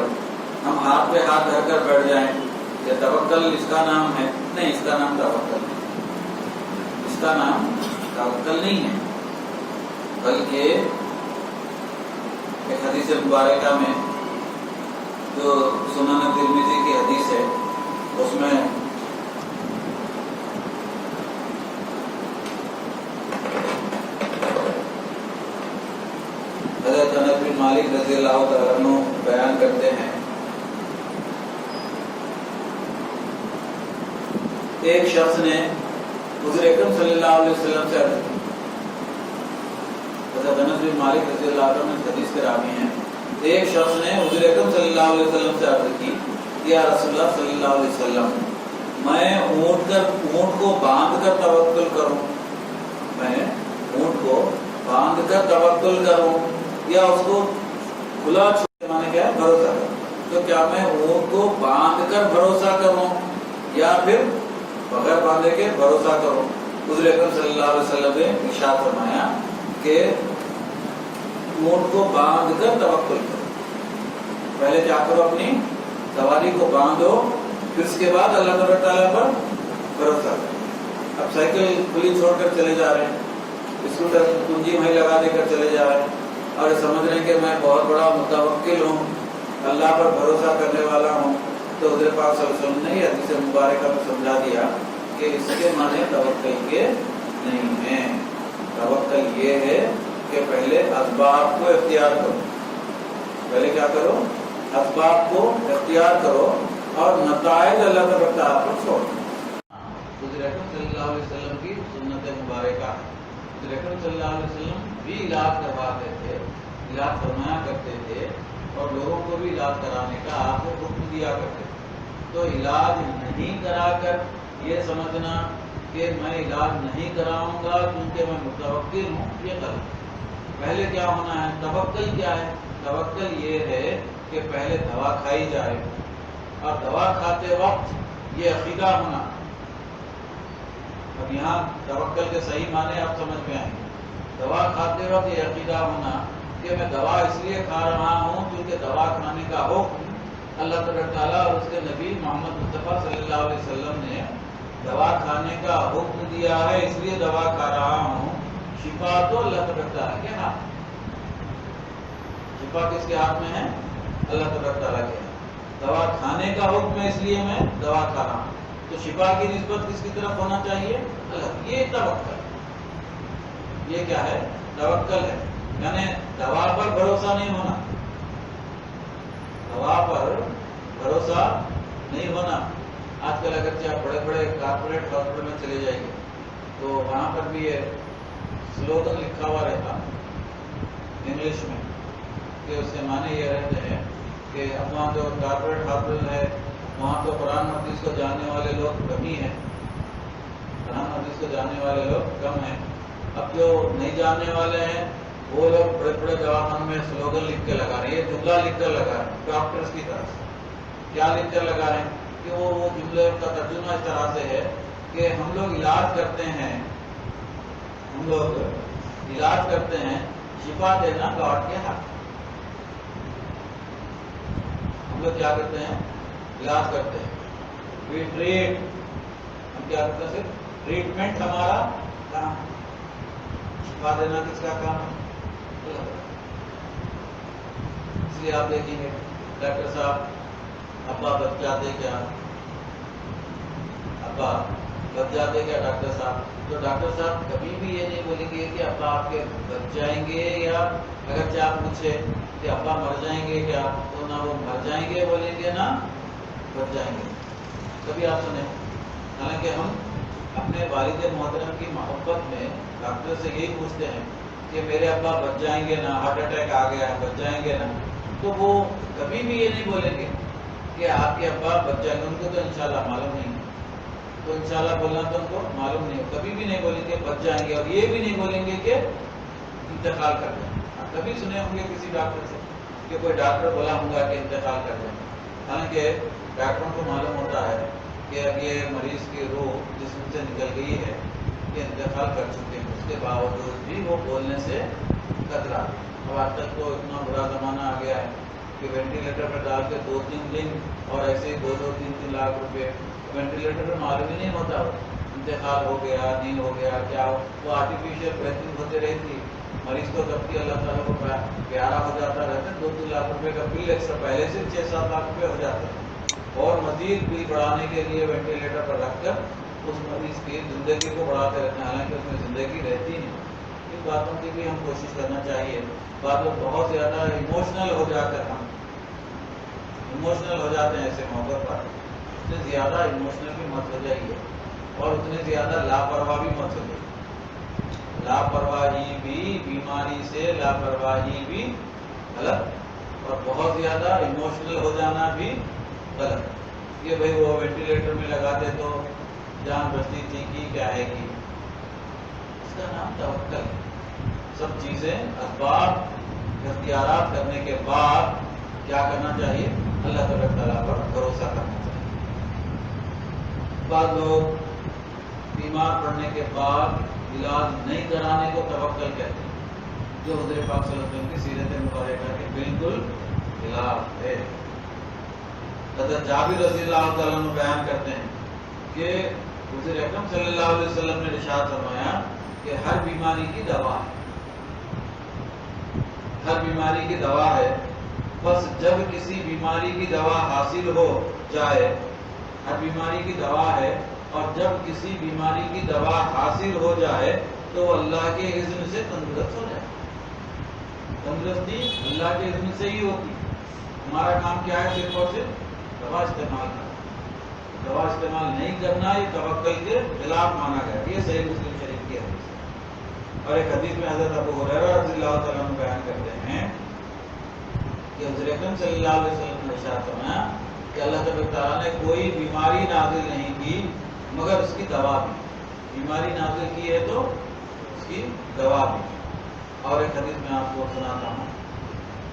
ہم ہاتھ پہ ہاتھ دھر کر بیٹھ جائیں، یہ توکل اس کا نام ہے؟ نہیں، اس کا نام توکل نہیں، اس کا نام توکل نہیں ہے، بلکہ ایک حدیث مبارکہ میں جو سنن ترمذی کی حدیث ہے، اس میں حضرت انس بن مالک رضی اللہ تعالیٰ عنہ بیان کرتے ہیں، ایک شخص نے حضور اکرم صلی اللہ علیہ وسلم سے عرض کی، حضرت انس بن مالک رضی اللہ عنہ حدیث کے راوی ہیں، ایک شخص نے حضور اکرم صلی اللہ علیہ وسلم سے عرض کی، یا رسول اللہ صلی اللہ علیہ وسلم، میں اونٹ کو باندھ کر توکل کروں، میں اونٹ کو باندھ کر توکل کروں یا اس کو کھلا چھوڑے، معنی کیا ہے، بھروسہ کروں، تو کیا میں اونٹ کو باندھ کر بھروسہ کروں یا پھر بغیر باندھے کے بھروسہ کروں؟ حضور اکرم صلی اللہ علیہ وسلم نے ارشاد فرمایا کہ اونٹ کو باندھ کر توکل کرو، پہلے کیا کرو، اپنی سواری کو باندھو، پھر اس کے بعد اللہ تعالیٰ پر بھروسہ کرو۔ اب سائیکل کھلی چھوڑ کر چلے جا رہے ہیں، اسکوٹر کنجی وہیں لگا دے کر چلے جا رہے ہیں اور سمجھ رہے ہیں کہ میں بہت بڑا متوکل ہوں، اللہ پر بھروسہ کرنے والا ہوں، تو حضرت پاک صلی اللہ علیہ وسلم نے حدیث مبارکہ میں سمجھا دیا کہ اس کے معنی توکل کے نہیں ہیں۔ توکل یہ ہے کہ پہلے اسباب کو اختیار کرو، پہلے کیا کرو، اسباب کو اختیار کرو اور نتائج اللہ تعالیٰ پر چھوڑ۔ حضور اکرم صلی اللہ علیہ وسلم کی سنت مبارکہ، حضور اکرم صلی اللہ علیہ وسلم بھی علاج کرواتے تھے، علاج فرمایا کرتے تھے اور لوگوں کو بھی علاج کرانے کا آپ کو حکم دیا کرتے تھے۔ تو علاج نہیں کرا کر یہ سمجھنا کہ میں علاج نہیں کراؤں گا کیونکہ میں متوکل ہوں، یہ غلط۔ پہلے کیا ہونا ہے؟ توکل کیا ہے؟ توکل یہ ہے کہ پہلے دوا کھائی جائے، اور دوا کھاتے وقت یہ عقیدہ ہونا۔ اب یہاں توکل کے صحیح معنی آپ سمجھ میں آئیں گے۔ دوا کھاتے وقت یہ عقیدہ ہونا کہ میں دوا اس لیے کھا رہا ہوں کیونکہ دوا کھانے کا حکم اللہ تعالیٰ اور اس کے نبی محمد مصطفیٰ صلی اللہ علیہ وسلم نے دوا کھانے کا حکم دیا ہے، اس لیے دوا کھا رہا ہوں۔ شفا تو اللہ تعالیٰ کے ہاتھ، شفا کس کے ہاتھ میں ہے؟ اللہ تعالیٰ کے ہاتھ۔ دوا کھانے کا حکم ہے، اس لیے میں دوا کھا رہا ہوں، تو شفا کی نسبت کس کی طرف ہونا چاہیے؟ اللہ۔ یہ توکل، یہ کیا ہے؟ توکل ہے، یعنی دوا پر بھروسہ نہیں ہونا، دوا پر بھروسہ نہیں ہونا۔ آج کل اگرچہ آپ بڑے بڑے کارپوریٹ ہاسپٹل میں چلے جائیے تو وہاں پر بھی یہ سلوگن لکھا ہوا رہتا انگلش میں، کہ اس کے معنی یہ رہتے ہیں کہ اب وہاں جو کارپوریٹ ہاسپٹل ہے وہاں تو قرآن حدیث کو جاننے والے لوگ کم ہی ہیں، قرآن حدیث کو جاننے والے لوگ کم ہیں۔ اب جو نہیں جاننے والے ہیں وہ لوگ بڑے بڑے دواخانوں میں سلوگن لکھ کے لگا رہے ہیں، یہ جملہ لکھ کر لگا رہے ہیں ڈاکٹرز کی طرف سے۔ کیا لکھ کر لگا رہے ہیں؟ کہ وہ جملے کا ترجمہ اس طرح سے ہے کہ ہم لوگ علاج کرتے ہیں، ہم لوگ علاج کرتے ہیں، شفا دینا گاڈ کے ہاتھ۔ ہم لوگ کیا کرتے ہیں؟ علاج کرتے ہیں، وی ٹریٹ، ہم کیا کرتے ہیں؟ صرف ٹریٹمنٹ ہمارا کام، شفا دینا کس کا کام ہے؟ اس لیے آپ دیکھیں گے ڈاکٹر صاحب ابا بچ جاتے کیا؟ ابا بچ جاتے کیا ڈاکٹر صاحب؟ تو ڈاکٹر صاحب کبھی بھی یہ نہیں بولیں گے کہ ابا آپ کے بچ جائیں گے، یا اگرچہ آپ پوچھے کہ ابا مر جائیں گے کیا، تو نہ وہ مر جائیں گے بولیں گے نہ بچ جائیں گے، کبھی آپ سنیں۔ حالانکہ ہم اپنے والد محترم کی محبت میں ڈاکٹر سے یہی پوچھتے ہیں کہ میرے ابا بچ جائیں گے نا، ہارٹ اٹیک آ گیا ہے بچ جائیں گے نا، تو وہ کبھی بھی یہ نہیں بولیں گے کہ آپ کے ابا بچ جائیں گے، ان کو تو انشاءاللہ معلوم نہیں، تو انشاءاللہ بولنا تو ان کو معلوم نہیں، کبھی بھی نہیں بولیں گے بچ جائیں گے، اور یہ بھی نہیں بولیں گے کہ انتقال کر دیں۔ آپ کبھی سنے ہوں گے کسی ڈاکٹر سے کہ کوئی ڈاکٹر بولا ہوں گا کہ انتقال کر دیں، حالانکہ ڈاکٹروں کو معلوم ہوتا ہے کہ اب یہ مریض کی روح جسم سے نکل گئی ہے، یہ انتقال کر چکے ہیں، اس کے باوجود بھی وہ بولنے سے کترا۔ اب آج تک تو اتنا برا زمانہ آ گیا ہے کہ وینٹیلیٹر پر ڈال کے 2-3 دن اور ایسے ہی 2-3 لاکھ روپے، وینٹیلیٹر پہ معلوم ہی نہیں ہوتا انتقال ہو گیا، نیند ہو گیا، کیا وہ آرٹیفیشیل بریتھنگ ہوتے رہتی، مریض کو جب کہ اللہ تعالیٰ کو پیارا ہو جاتا رہتا ہے، 2-3 لاکھ روپے کا بل ایکسٹرا پہلے سے 6-7 لاکھ روپے ہو جاتے ہیں، اور مزید بل بڑھانے کے لیے وینٹیلیٹر پر رکھ کر اس مریض کی زندگی کو بڑھاتے رہتے ہیں، حالانکہ اس میں زندگی رہتی نہیں۔ ان باتوں کی بھی ہم کوشش کرنا چاہیے۔ بعد میں بہت زیادہ ایموشنل ہو جا کر ہم ایموشنل ہو جاتے ہیں ایسے موقع پر، اتنے زیادہ ایموشنل بھی مت ہو جائیے، اور اتنے زیادہ لاپرواہ بھی مت ہو جائیے۔ لاپرواہی بھی بیماری سے، لاپرواہی بھی غلط، اور بہت زیادہ ایموشنل ہو جانا بھی غلط۔ یہ بھائی وہ وینٹیلیٹر میں لگاتے تو جان بچتی تھی کہ کیا ہے کہ اس کا نام توکل ہے۔ سب چیزیں اسباب اختیارات کرنے کے بعد کیا کرنا چاہیے؟ اللہ تعالیٰ پر بھروسہ کرنا چاہیے۔ بعض لوگ بیمار پڑنے کے بعد علاج نہیں کرانے کو توکل کہتے ہیں، جو حضور پاک صلی اللہ علیہ وسلم کی سیرت مبارکہ کے بالکل خلاف ہے۔ حضرت جابر رضی اللہ تعالیٰ عنہ بیان کرتے ہیں کہ حضور اکرم صلی اللہ علیہ وسلم نے ارشاد فرمایا کہ ہر بیماری کی دوا ہے، ہر بیماری کی دوا ہے، بس جب کسی بیماری کی دوا حاصل ہو جائے، ہر بیماری کی دوا ہے، اور جب کسی بیماری کی دوا حاصل ہو جائے تو اللہ کے اذن سے تندرست ہو جائے۔ تندرستی اللہ کے اذن سے ہی ہوتی، ہمارا کام کیا ہے؟ صرف اور صرف دوا استعمال کرنا۔ دوا استعمال نہیں کرنا یہ توکل کے خلاف مانا گیا، یہ صحیح مسلم شریف کی حدیث ہے۔ اور ایک حدیث میں حضرت ابو ہریرہ رضی اللہ تعالیٰ عنہ بیان کرتے ہیں کہ حضرت اکرم صلی اللہ علیہ وسلم نے ارشاد فرمایا کہ اللہ تبارک تعالیٰ نے کوئی بیماری نازل نہیں کی مگر اس کی دوا بھی. بیماری نازل کی ہے تو اس کی دوا بھی. اور ایک حدیث میں آپ کو سناتا ہوں.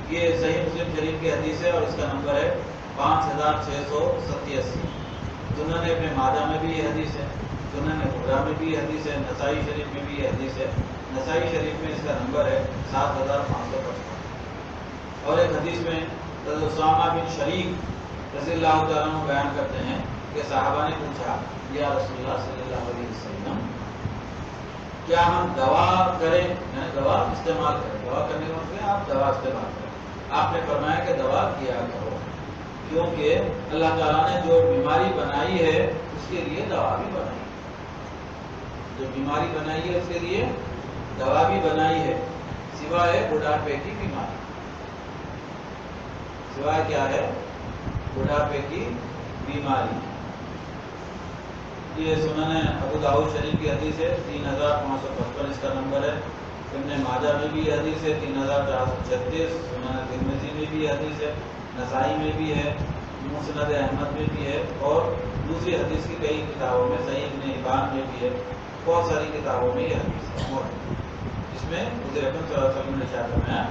یہ صحیح مسلم شریف کی حدیث ہے اور اس کا نمبر ہے 5687. سنن ابن ماجہ میں بھی یہ حدیث ہے, سنن کبریٰ میں بھی یہ حدیث ہے, نسائی شریف میں بھی یہ حدیث ہے. نسائی شریف میں اس کا نمبر ہے 7555. اور ایک حدیث میں حضرت اسامہ بن شریک رضی اللہ تعالیٰ عنہ بیان کرتے ہیں کہ صحابہ نے پوچھا یا رسول اللہ صلی اللہ علیہ وسلم کیا ہم دوا کریں, یعنی دوا استعمال کریں. دوا کرنے کا مطلب آپ دوا استعمال کریں. آپ نے فرمایا کہ دوا کیا کرو, کیونکہ اللہ تعالیٰ نے جو بیماری بنائی ہے اس کے لیے دوا بھی بنائی. جو بیماری بنائی ہے اس کے لیے دوا بھی بنائی ہے, سوائے بڑھاپے کی بیماری. سوائے کیا ہے؟ بڑھاپے کی بیماری. یہ سنن ابو داؤد شریف کی حدیث ہے 3555 اس کا نمبر ہے. ابن ماجہ میں بھی یہ حدیث ہے 3436. سنن ترمذی میں بھی یہ حدیث ہے, نسائی میں بھی ہے, مسند احمد میں بھی ہے, اور دوسری حدیث کی کئی کتابوں میں, صحیح ابن حبان میں بھی ہے, بہت ساری کتابوں میں یہ حدیث ہے. اس میں حضرت اکرم صلی اللہ علیہ وسلم نے ارشاد فرمایا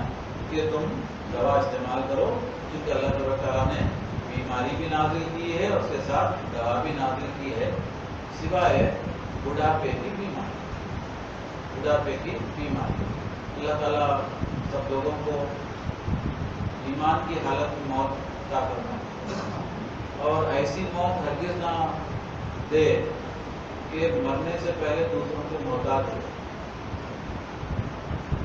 کہ تم دوا استعمال کرو, کیونکہ اللہ تبارک تعالیٰ نے بیماری بھی نازل کی ہے اور اس کے ساتھ دوا بھی نازل کی ہے, سوائے بڑھاپے کی بیماری. بڑھاپے کی بیماری. اللہ تعالیٰ سب لوگوں کو ایمان کی حالت میں موت عطا فرمائے, اور ایسی موت ہرگز نہ دے کہ مرنے سے پہلے دوسروں کو محتاج ہو.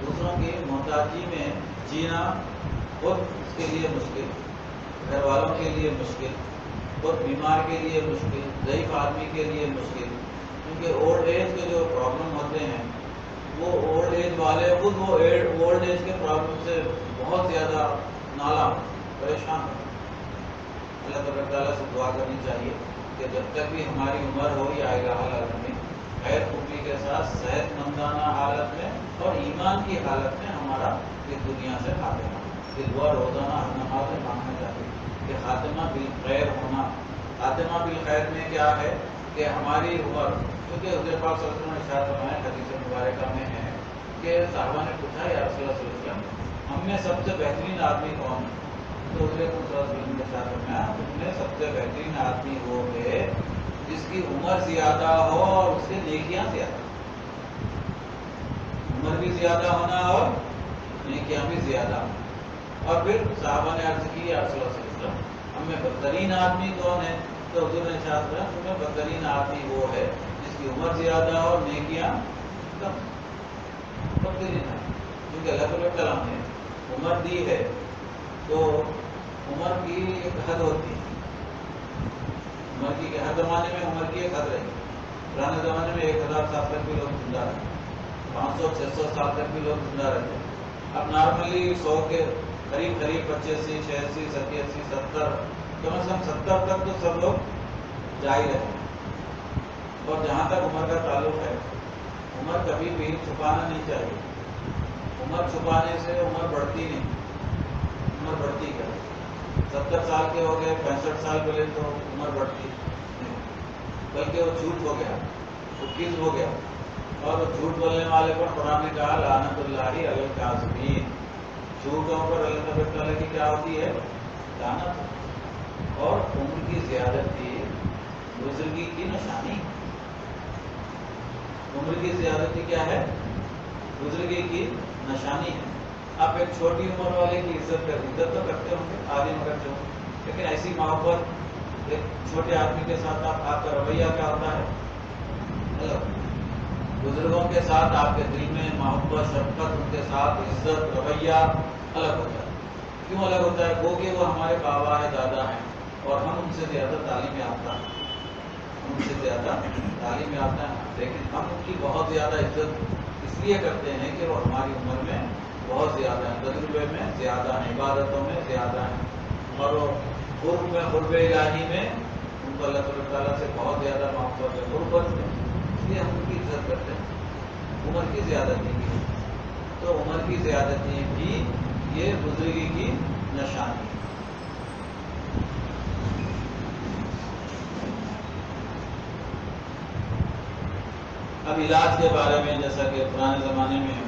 دوسروں کی محتاجی میں جینا خود اس کے لیے مشکل, گھر والوں کے لیے مشکل, خود بیمار کے لیے مشکل, ضعیف آدمی کے لیے مشکل. کیونکہ اولڈ ایج کے جو پرابلم ہوتے ہیں وہ اولڈ ایج والے خود وہ اولڈ ایج کے پرابلم سے بہت زیادہ نالا پریشان ہوتے ہیں. اللہ تبارک تعالیٰ سے دعا کرنی چاہیے کہ جب تک بھی ہماری عمر ہو یا الہ حالت میں خیر خوبی کے ساتھ صحت مندانہ حالت میں اور ایمان کی حالت میں ہمارا اس دنیا سے خاتمہ. یہ دعا روزانہ ہر نماز میں مانگنا چاہیے کہ خاتمہ بالخیر ہونا. خاتمہ بالخیر میں کیا ہے کہ ہماری عمر, کیونکہ حضرت پاک صلی اللہ علیہ وسلم نے ارشاد فرمایا حدیث مبارکہ میں ہے کہ صحابہ نے پوچھا یا رسول اللہ صلی اللہ علیہ وسلم ہم میں سب سے بہترین آدمی کون ہے؟ تو حضرت صلی اللہ علیہ وسلم نے ارشاد فرمایا تم میں سب سے بہترین آدمی وہ ہے جس کی عمر زیادہ ہو اور اس کے نیکیاں زیادہ. عمر بھی زیادہ ہونا اور نیکیاں بھی زیادہ. اور پھر صحابہ نے عرض کی یا رسول اللہ صلی اللہ علیہ وسلم ہم میں بدترین آدمی کون ہے؟ تو حضور نے ارشاد فرمایا تم میں بدترین آدمی وہ ہے جس کی عمر زیادہ اور نیکیاں کم. بدترین ہے, کیونکہ اللہ تعالیٰ نے عمر دی ہے تو عمر کی ایک حد ہوتی ہے. عمر کی ہر زمانے میں عمر کی ایک حد رہی. پرانے زمانے میں 1000 سال تک بھی لوگ زندہ رہتے, 500-600 سال تک بھی لوگ زندہ رہتے. اب نارملی 100 کے قریب 85, 86, 87, 70, کم از کم 70 تک تو سب لوگ جا ہی رہے ہیں. اور جہاں تک عمر کا تعلق ہے, عمر کبھی بھی چھپانا نہیں چاہیے. عمر چھپانے سے عمر بڑھتی نہیں, عمر بڑھتی کیا. 70 سال کے ہو گئے, 65 سال بولے تو عمر بڑھتی نہیں, بلکہ وہ جھوٹ ہو گیا, وہ کذب ہو گیا. اور جھوٹ بولنے والے پر قرآن نے کہا لعنت اللہ علی الکاذبین. جھوٹوں پر اللہ تبارک تعالیٰ کی کیا ہوتی ہے؟ لعنت. اور عمر کی زیادتی بزرگی کی نشانی. عمر کی زیادتی کیا ہے؟ بزرگی کی نشانی ہے. آپ ایک چھوٹی عمر والے کی عزت تو کرتے ہوں گے, آدھی میں کرتے ہوں گے, لیکن ایسی محبت ایک چھوٹے آدمی کے ساتھ آپ کا رویہ کیا ہوتا ہے؟ الگ. بزرگوں کے ساتھ آپ کے دل میں محبت, شفقت, ان کے ساتھ عزت, رویہ الگ ہوتا ہے. کیوں الگ ہوتا ہے؟ وہ کہ وہ ہمارے بابا ہے, دادا ہیں, اور ہم ان سے زیادہ تعلیم یافتہ ہیں, ہم ان سے زیادہ تعلیم یافتہ ہیں, لیکن ہم ان کی بہت زیادہ عزت اس لیے کرتے ہیں کہ وہ ہماری عمر میں بہت زیادہ ہیں, تجربے میں زیادہ ہیں, عبادتوں میں زیادہ ہیں, اور وہ قرب میں, قرب الہی میں ان کو اللہ تعالیٰ سے بہت زیادہ محبت ہے, قربت میں, اس لیے ہم ان کی عزت کرتے ہیں. عمر کی زیادتی کی, تو عمر کی زیادتی بھی یہ بزرگی کی نشانی۔ اب علاج کے بارے میں، جیسا کہ پرانے زمانے میں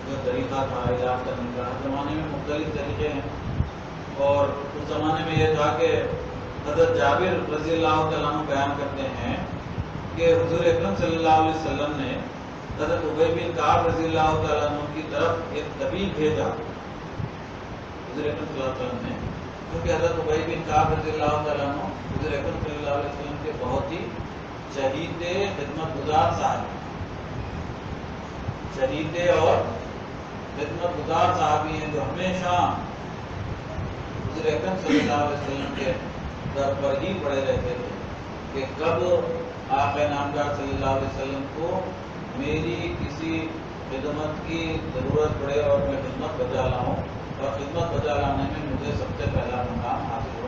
جو طریقہ تھا علاج کرنے کا، ہر زمانے میں مختلف طریقے ہیں، اور اس زمانے میں یہ تھا کہ حضرت جابر رضی اللہ تعالیٰ عنہ بیان کرتے ہیں کہ حضور اکرم صلی اللہ علیہ وسلم نے حضرت ابی بن کعب رضی اللہ تعالیٰ عنہ کی طرف ایک طبیب بھیجا۔ حضور اکرم صلی اللہ علیہ وسلم نے، کیونکہ حضرت ابی بن کعب رضی اللہ تعالیٰ عنہ حضور اکرم صلی اللہ علیہ وسلم کے بہت ہی چہیتے خدمت گزار صاحب، چہیتے اور خدمت گزار صحابی ہیں، جو ہمیشہ حضور اکرم صلی اللہ علیہ وسلم کے در پر ہی پڑے رہتے تھے کہ کب آقا نامدار صلی اللہ علیہ وسلم کو میری کسی خدمت کی ضرورت پڑے اور میں خدمت بجا لاؤں، اور خدمت بجا لانے میں مجھے سب سے پہلا مقام حاصل ہو۔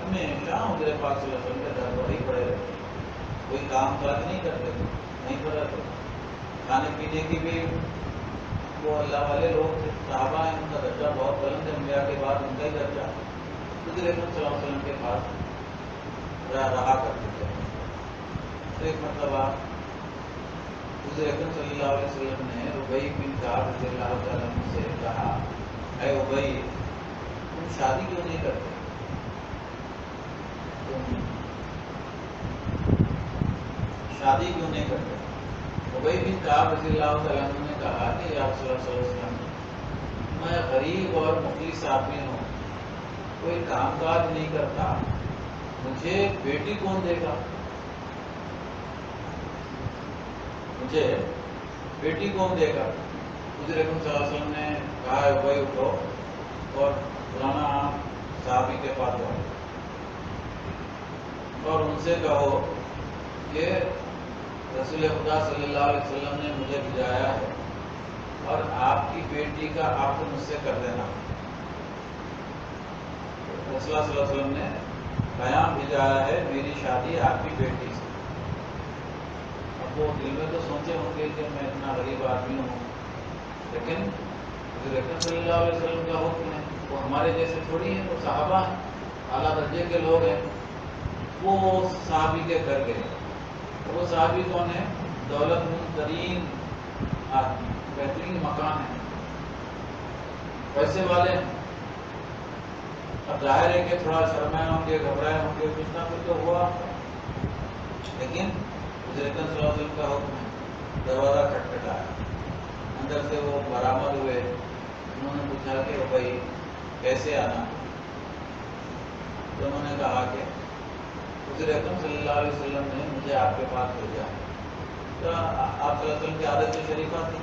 ہمیشہ حضور پاک صلی اللہ علیہ وسلم کے در پر ہی پڑے رہتے، کوئی کام کاج نہیں کرتے تھے، نہیں پڑا تھا۔ کھانے پینے کی بھی وہ اللہ والے لوگ تھے، صحابہ ہیں، ان کا درجہ بہت بلند ہے، انبیاء کے بعد ان کا ہی درجہ حضور اکرم صلی اللہ علیہ وسلم کے پاس رہا کرتے تھے۔ تو ایک مرتبہ حضور اکرم صلی اللہ علیہ وسلم نے ابی بن کعب رضی اللہ تعالیٰ عنہ سے کہا، اے ابی، تم شادی کیوں نہیں کرتے؟ تم شادی کیوں نہیں کرتے؟ ابی بن کعب رضی اللہ تعالیٰ عنہ نے کہا کہ یا رسول اللہ صلی اللہ علیہ وسلم، میں غریب اور مفلس آدمی ہوں، کوئی کام کاج نہیں کرتا، مجھے بیٹی کون دے گا؟ مجھے بیٹی کون دے گا؟ حضور اکرم صلی اللہ علیہ وسلم نے کہا، ابی اٹھو اور فلانا صحابی کے پاس جاؤ اور ان سے کہو کہ رسول خدا صلی اللہ علیہ وسلم نے مجھے بھیجایا ہے اور آپ کی بیٹی کا عقد مجھ سے کر دینا۔ رسول اللہ صلی اللہ علیہ وسلم نے پیام بھیجایا ہے میری شادی آپ کی بیٹی سے۔ اب وہ دل میں تو سوچے ہوں گے کہ میں اتنا غریب آدمی ہوں، لیکن حضور اکرم صلی اللہ علیہ وسلم کا حکم ہے، وہ ہمارے جیسے تھوڑی ہیں، وہ صحابہ ہیں، اعلیٰ درجے کے لوگ ہیں۔ وہ صحابی کے گھر گئے، وہ صحابی کون ہے؟ دولت مند ترین آدمی، بہترین مکان ہے، پیسے والے ہیں۔ اب ظاہر ہے کہ تھوڑا شرمائے ہوں گے، گھبرائے ہوں گے، کچھ نہ کچھ تو ہوا، لیکن حضور اکرم صلی اللہ علیہ وسلم کا حکم ہے۔ دروازہ کھٹکھٹایا، اندر سے وہ برآمد ہوئے، انہوں نے پوچھا کہ بھائی کیسے آنا؟ تو انہوں نے کہا کہ حضور اکرم صلی اللہ علیہ وسلم نے مجھے آپ کے پاس بھیجا۔ تو آپ صلی اللہ علیہ وسلم کی عادت شریفہ تھی،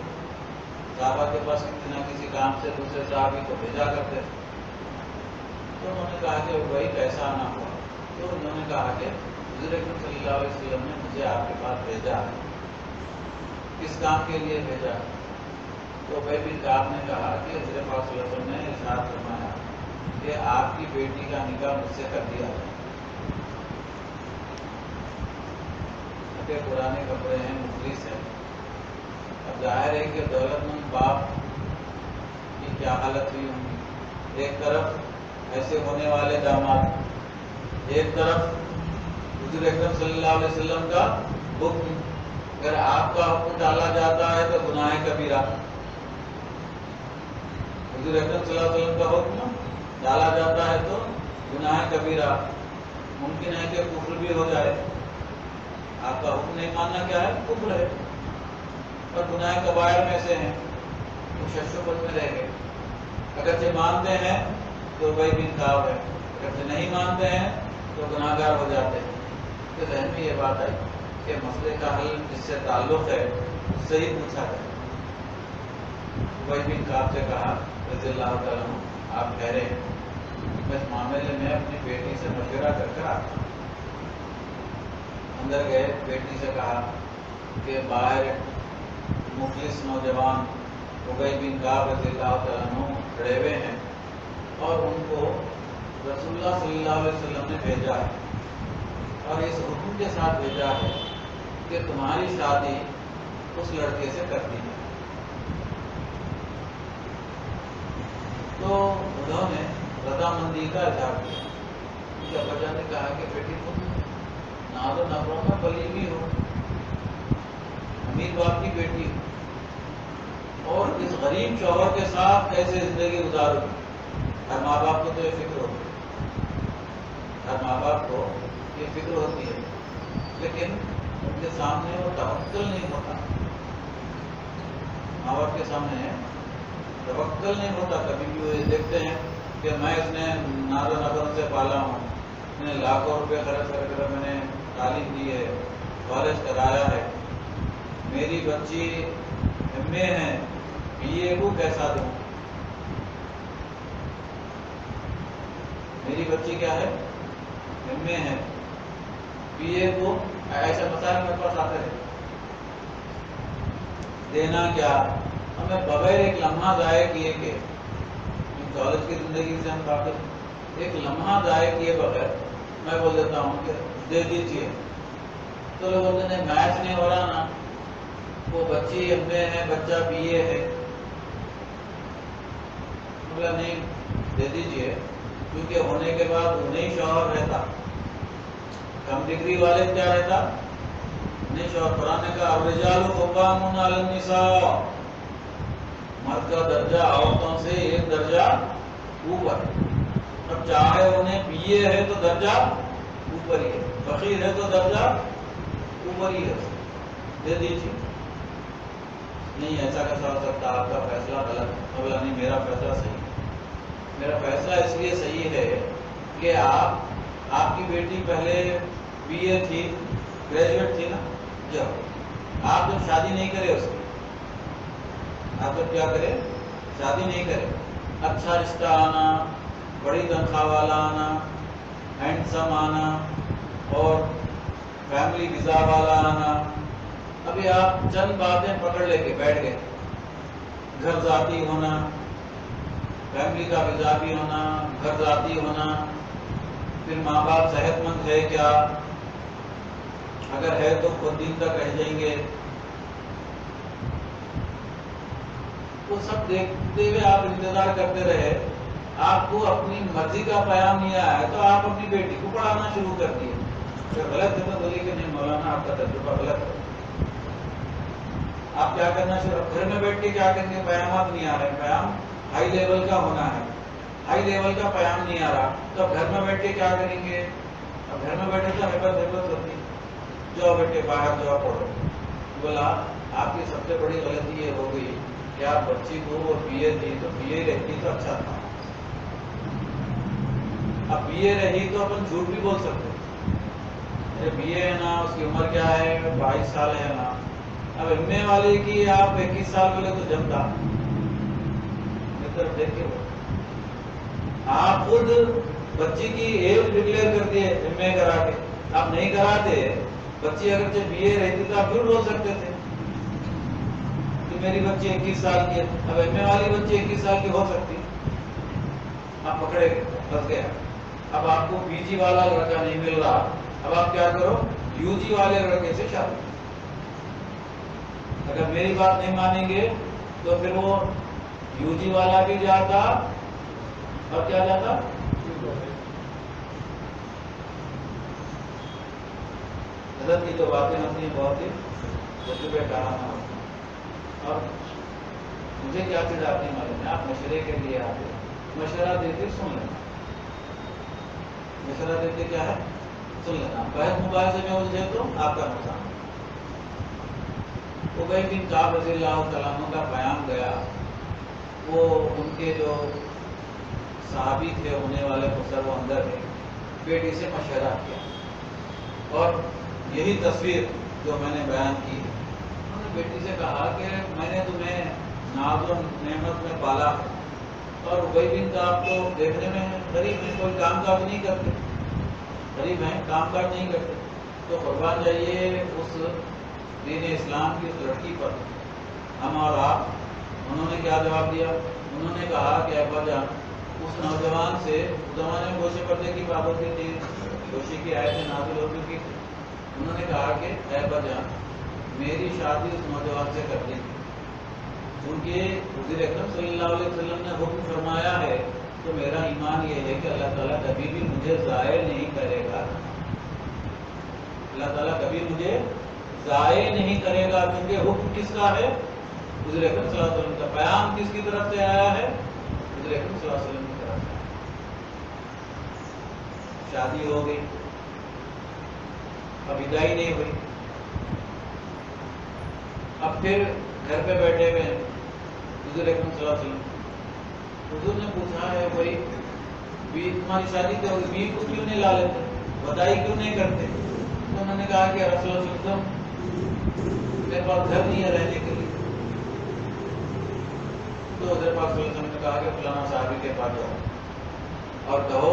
صحابہ کے پاس کسی نہ کسی کام سے دوسرے صحابی کو بھیجا کرتے۔ تو انہوں نے کہا کہ بھائی کیسا آنا ہوا؟ تو انہوں نے کہا کہ حضور اکرم صلی اللہ علیہ وسلم نے مجھے آپ کے پاس بھیجا، کس کام کے لیے بھیجا؟ تو ابی بن کعب نے کہا کہ حضور پاک صلی اللہ علیہ وسلم نے ارشاد فرمایا کہ آپ کی بیٹی کا نکاح مجھ سے کر دیا ہے۔ کہ پرانے کپڑے ہیں، مفلس ہیں۔ اب ظاہر ہے کہ دولت مند باپ کی کیا حالت ہوئی ہوگی، ایک طرف ایسے ہونے والے داماد، ایک طرف حضور اکرم صلی اللہ علیہ وسلم کا حکم، اگر آپ کا حکم ڈالا جاتا ہے تو گناہ کبیرہ، حضور اکرم صلی اللہ علیہ وسلم کا حکم ڈالا جاتا ہے تو گناہ کبیرہ، ممکن ہے کہ کفر بھی ہو جائے۔ آپ کا حکم نہیں ماننا کیا ہے؟ کفر ہے، اور گناہ کبائر میں سے ہیں، وہ ششوپت میں رہ گئے۔ اگرچہ مانتے ہیں تو ابی بن کعب ہے، اگرچہ نہیں مانتے ہیں تو گناہ گار ہو جاتے ہیں۔ تو ذہن میں یہ بات آئی کہ مسئلے کا حل جس سے تعلق ہے اس سے ہی پوچھا جائے۔ ابی بن کعب سے کہا رضی اللہ تعالیٰ عنہ، آپ کہہ رہے ہیں میں اس معاملے میں اپنی بیٹی سے مشورہ کر کر آتا ہوں۔ اندر گئے، بیٹی سے کہا کہ باہر مفلس نوجوان ابی بن کعب رضی اللہ تعالیٰ عنہ کھڑے ہوئے ہیں اور ان کو رسول اللہ صلی اللہ علیہ وسلم نے بھیجا ہے اور اس حکم کے ساتھ بھیجا ہے کہ تمہاری شادی اس لڑکے سے کر دی ہے۔ تو انہوں نے رضامندی کا اظہار کیا. ان کے ابا جان نے کہا کہ بیٹی تم ناز و نخروں میں پلی بھی ہو، امیر باپ کی بیٹی ہو، اور اس غریب شوہر کے ساتھ کیسے زندگی گزارو. ہر ماں باپ کو تو یہ فکر ہوتی ہے، ہر ماں باپ کو یہ فکر ہوتی ہے، لیکن ان کے سامنے وہ توکل نہیں ہوتا. ماں باپ کے سامنے توکل نہیں ہوتا. کبھی بھی وہ یہ دیکھتے ہیں کہ میں اس نے ناز و نخروں سے پالا ہوں، میں نے لاکھوں روپے خرچ کر میں نے تعلیم دی ہے، کالج کرایا ہے، میری بچی ایم اے ہے، بی اے کو کیسا دوں؟ میری بچی کیا ہے؟ ایم اے ہے، بی اے کو. ایسے مسائل میرے پاس آتے رہے. دینا کیا؟ ہمیں بغیر ایک لمحہ ضائع کیے کہ کالج کی زندگی سے ہم واقف، ایک لمحہ ضائع کیے بغیر میں بول دیتا ہوں کہ دے دیجیے. تو لوگ بولتے ہیں میچ نہیں ہو رہا نا، وہ بچی ایم اے ہے، بچہ بی اے ہے. بولا نہیں دے دیجیے، کیونکہ ہونے کے بعد انہیں شوہر رہتا. کم ڈگری والے کیا رہتا؟ نہیں شوہر. قرآن کا الرجال قوامون علی النساء، مرد کا درجہ عورتوں سے ایک درجہ اوپر. اب چاہے انہیں بی اے ہے تو درجہ اوپر ہی ہے، فقیر ہے تو درجہ اوپر ہی ہے. دے دیجیے. نہیں ایسا کیسا ہو سکتا، آپ کا فیصلہ غلط ہے. بولا نہیں میرا فیصلہ صحیح ہے. میرا فیصلہ اس لیے صحیح ہے کہ آپ کی بیٹی پہلے بی اے تھی، گریجویٹ تھی نا، جب آپ جب شادی نہیں کرے اس کی، آپ جب کیا کرے؟ شادی نہیں کرے، اچھا رشتہ آنا، بڑی تنخواہ والا آنا، ہینڈسم آنا، اور فیملی ویزا والا آنا. ابھی آپ چند باتیں پکڑ لے کے بیٹھ گئے. گھر ذاتی ہونا، فیملی کا ویزا بھی ہونا، گھر ذاتی ہونا، پھر ماں باپ صحت مند ہے کیا، اگر ہے تو خود دن تک رہ جائیں گے. وہ سب دیکھتے ہوئے آپ انتظار کرتے رہے. آپ کو اپنی مرضی کا پیام نہیں آیا ہے تو آپ اپنی بیٹی کو پڑھانا شروع کر دیے. پھر غلط ہے تو بولیے کہ نہیں مولانا آپ کا تجربہ غلط ہے. آپ کیا کرنا شروع، گھر میں بیٹھ کے کیا کریں گے؟ پیامات نہیں آ رہے. پیام ہائی لیول کا ہونا ہے، ہائی لیول کا پیام نہیں آ رہا تو گھر میں بیٹھ کے کیا کریں گے؟ اب گھر میں بیٹھے تو حفظ ہوتی، جاؤ بیٹے باہر جاؤ پڑھو. بولا آپ کی سب سے بڑی غلطی یہ ہو گئی کہ آپ بچی کو وہ بی اے تھی تو بی اے رہتی تو اچھا تھا. اب بی اے رہی تو اپن جھوٹ بھی بول سکتے، بی اے ہے نا، اس کی عمر کیا ہے، 22 سال ہے نا. اب ایم اے والے کی آپ 21 سال بولے تو جمتا. طرف دیکھ کے آپ خود بچی کی ایج ڈکلیئر کر دیے ایم اے کرا کے. آپ نہیں کراتے، بچی اگر بی اے رہتی تو آپ پھر بول سکتے تھے کہ میری بچی 21 سال کی ہے. اب ایم اے والی بچی 21 سال کی ہو سکتی، آپ پکڑے گئے، پھنس گیا. اب آپ کو پی جی والا لڑکا نہیں مل رہا، اب آپ کیا کرو؟ یو جی والے لڑکے سے شادی. اگر میری بات نہیں مانیں گے تو پھر وہ یو جی والا بھی جاتا اور کیا جاتا؟ حضرت کی تو باتیں ہوتی ہیں بہت ہی تجربے کارانہ ہوتی ہیں. اور مجھے کیا چیز آپ نہیں معلوم ہے، آپ مشورے کے لیے آتے، مشورہ دیتے سن لینا. مشورہ دیتے کیا ہے؟ سن لینا. بحث مباحثے میں الجھے تو آپ کا نقصان. ابی بن کعب رضی اللہ تعالیٰ عنہ کا بیان گیا، وہ ان کے جو صحابی تھے ہونے والے خسر وہ اندر ہے، بیٹی سے مشورہ کیا. اور یہی تصویر جو میں نے بیان کی، انہوں نے بیٹی سے کہا کہ میں نے تمہیں ناز و نعمت میں پالا ہے، اور ابی بن کعب تو دیکھنے میں غریب ہیں، کوئی کام کاج نہیں کرتے، غریب ہیں، کام کاج نہیں کرتے، تو قربان جائیے اس دین اسلام کی اس لڑکی پر، ہم اور آپ. انہوں نے کیا جواب دیا؟ انہوں نے کہا کہ ابا جان، اس نوجوان سے، اس زمانے میں گوشے پردے کی پابندی تھی، گوشے کی آیتیں نازل ہو چکی تھی. انہوں نے کہا کہ اے ابا جان، میری شادی اس نوجوان سے کر دی، کیونکہ حضور اکرم صلی اللہ علیہ وسلم نے حکم فرمایا ہے تو میرا ایمان یہ ہے کہ اللہ تعالیٰ کبھی بھی مجھے ضائع نہیں کرے گا، اللہ تعالیٰ کبھی مجھے ضائع نہیں کرے گا، کیونکہ حکم کس کا ہے؟ حضور اکرم صلی اللہ علیہ وسلم کا۔ پیام کس کی طرف سے آیا ہے؟ حضور اکرم صلی اللہ علیہ وسلم کی طرف سے۔ شادی ہو گئی، اب وداعی نہیں ہوئی، اب پھر گھر پہ بیٹھے ہوئے ہیں حضور اکرم صلی اللہ علیہ وسلم، حضور نے پوچھا ہے بھائی تمہاری شادی کیا ہوئی، بیوی کو کیوں نہیں لا لیتے، وداعی کیوں نہیں کرتے؟ تو انہوں نے کہا کہ رسول اللہ صلی اللہ علیہ وسلم میرے پاس گھر نہیں ہے رہنے کے لیے۔ تو حضرت پاک صلی اللہ علیہ وسلم نے کہا کہ فلانا صحابی کے پاس جاؤ اور کہو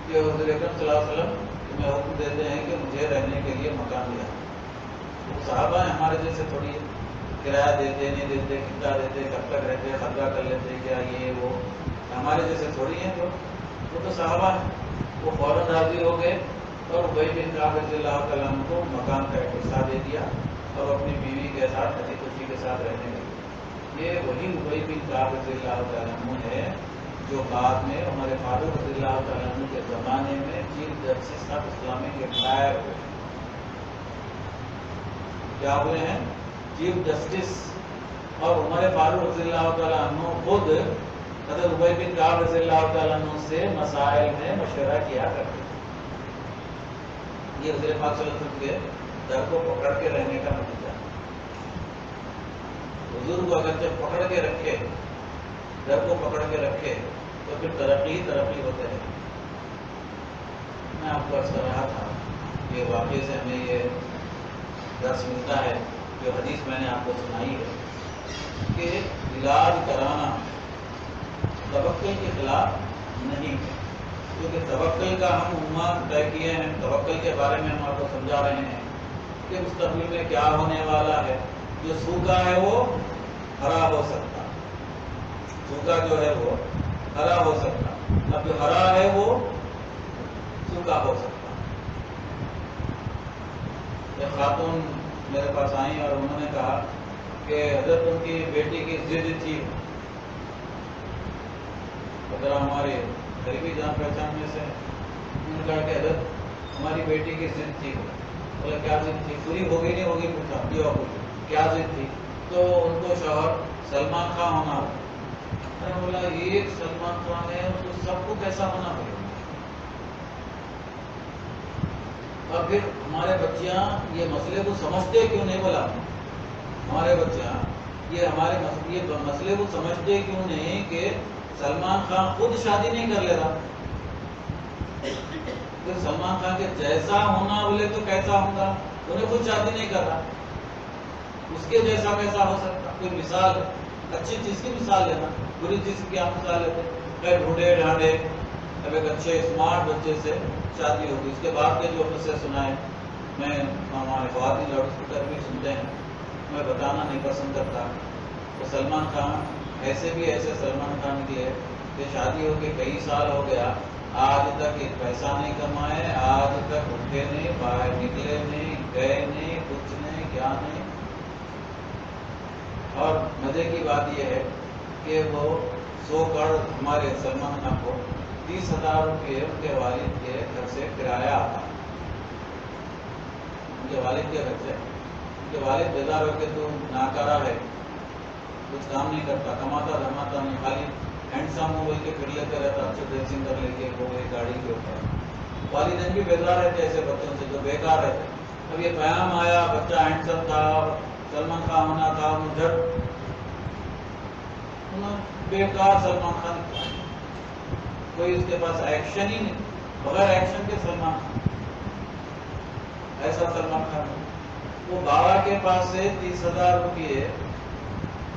کہ حضور اکرم صلی اللہ علیہ وسلم تمہیں حکم دیتے ہیں کہ مجھے رہنے کے لیے مکان دیا۔ وہ صحابہ ہیں، ہمارے جیسے تھوڑی ہے، کرایہ دیتے نہیں دیتے، کتنا دیتے، کب تک رہتے، خطرہ کر لیتے کیا یہ وہ، ہمارے جیسے تھوڑی ہیں جو، وہ تو صحابہ ہیں۔ وہ فوراً راضی ہو گئے اور ابی بن کعب رضی اللہ تعالیٰ عنہ کو مکان کا ایک حصہ دے دیا اور اپنی بیوی کے ساتھ ہنسی خوشی کے ساتھ رہنے لگے۔ یہ وہی ابی بن کعب رضی اللہ تعالیٰ عنہ ہے جو بعد میں عمر فاروق رضی اللہ تعالیٰ عنہ کے زمانے میں chief justice of Islamic empire ہوئے۔ کیا ہوئے ہیں؟ Chief justice. اور عمر فاروق رضی اللہ تعالیٰ عنہ خود حضرت ابی بن کعب رضی اللہ تعالیٰ عنہ سے مسائل میں مشورہ کیا کرتے تھے۔ یہ حضور پاک صلی اللہ علیہ وسلم کے در کو پکڑ کے رہنے کا نتیجہ ہے۔ حضور کو اگر جب پکڑ کے رکھے، در کو پکڑ کے رکھے تو پھر ترقی ترقی ہوتے رہے۔ میں آپ کو عرض کر رہا تھا کہ واقعے سے ہمیں یہ درس ملتا ہے، جو حدیث میں نے آپ کو سنائی ہے کہ علاج کرانا توکل کے خلاف نہیں ہے، کیونکہ توکل کا ہم عنوان طے کیے ہیں، توکل کے بارے میں ہم آپ کو سمجھا رہے ہیں کہ مستقبل میں کیا ہونے والا ہے۔ جو سوکھا ہے وہ ہرا ہو سکتا، سوکھا جو ہے وہ ہرا ہو سکتا، اب جو ہرا ہے وہ سوکھا ہو سکتا۔ ایک خاتون میرے پاس آئیں اور انہوں نے کہا کہ حضرت ان کی بیٹی کی ضد تھی، اگر ہمارے قریبی جان پہچان میں سے انہوں نے کہا کہ حضرت ہماری بیٹی کی ضد تھی۔ بولا کیا ضد تھی؟ پوری ہوگی نہیں ہوگی؟ پوچھا کیا ضد تھی؟ تو ان کو شوہر سلمان خان ہونا ہو۔ میں نے بولا ایک سلمان خان ہے تو سب کو کیسا ہونا پڑے؟ اور پھر ہمارے بچیاں یہ مسئلے کو سمجھتے کیوں نہیں؟ بولا ہمارے بچیاں یہ مسئلے کو سمجھتے کیوں نہیں کہ سلمان خان خود شادی نہیں کر لے رہا، پھر سلمان خان کے جیسا ہونا بولے تو کیسا ہوگا؟ انہیں خود شادی نہیں کر رہا، اس کے جیسا کیسا ہو سکتا؟ کوئی مثال اچھی چیز کی مثال لینا، بری چیز کی کیا مثال لیتے؟ کہ ڈھونڈے ڈھانڈے اب ایک اچھے اسمارٹ بچے سے شادی ہوگی، اس کے بعد کے جو قصے سنائے، میں ہمارے خواتین لاؤڈ اسپیکر بھی سنتے ہیں، میں بتانا نہیں پسند کرتا۔ تو سلمان خان ایسے بھی ایسے سلمان خان کی ہے کہ شادی ہو کے کئی سال ہو گیا، آج تک ایک پیسہ نہیں کمائے، آج تک اٹھے نہیں، باہر نکلے نہیں، گئے نہیں، کچھ نہیں، کیا نہیں۔ اور مزے کی بات یہ ہے کہ وہ 100 کروڑ ہمارے سلمان خان کو 30,000 روپئے ان کے والد کے گھر سے کرایہ آتا، ان کے والد کے گھر سے۔ ان کے والد بیدار ہو کے تو ناکارہ ہے، کچھ کام نہیں کرتا، کماتا دھماتا نہیں، خالی ہینڈسم موبائل کے پھر لیتے رہتا، اچھے ڈریسنگ کر لے کے وہ گاڑی کے اوپر۔ والدین بھی بیدار رہتے ایسے بچوں سے جو بیکار رہتے۔ اب یہ پیام آیا، بچہ ہینڈسم تھا، سلمان خان ہونا تھا، انہوں بیکار سلمان خان، کوئی اس کے پاس ایکشن ہی نہیں، بغیر ایکشن کے سلمان خان، ایسا سلمان خان۔ وہ بابا کے پاس سے 30,000 روپئے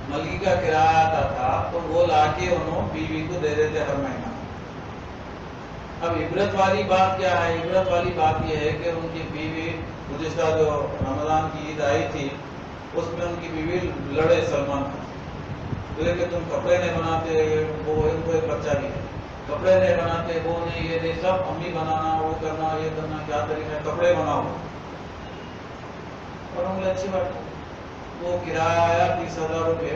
ملکی کا کرایہ آتا تھا، تو وہ لا کے انہوں بیوی کو دے دیتے ہر مہینہ۔ اب عبرت والی بات کیا ہے؟ عبرت والی بات یہ ہے کہ ان کی بیوی گزشتہ جو رمضان کی عید آئی تھی اس میں ان کی بیوی لڑے سلمان خان، بولے کہ تم کپڑے نہیں بناتے، وہ ان کو ایک بچہ بھی ہے، کپڑے نہیں بناتے، وہ نہیں، یہ نہیں، سب امی بنانا، وہ کرنا، یہ کرنا، کیا طریقہ ہے، کپڑے بناؤ۔ اور ہم بولے اچھی بات ہے، وہ کرایہ آیا 30,000 روپئے،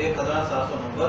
1790,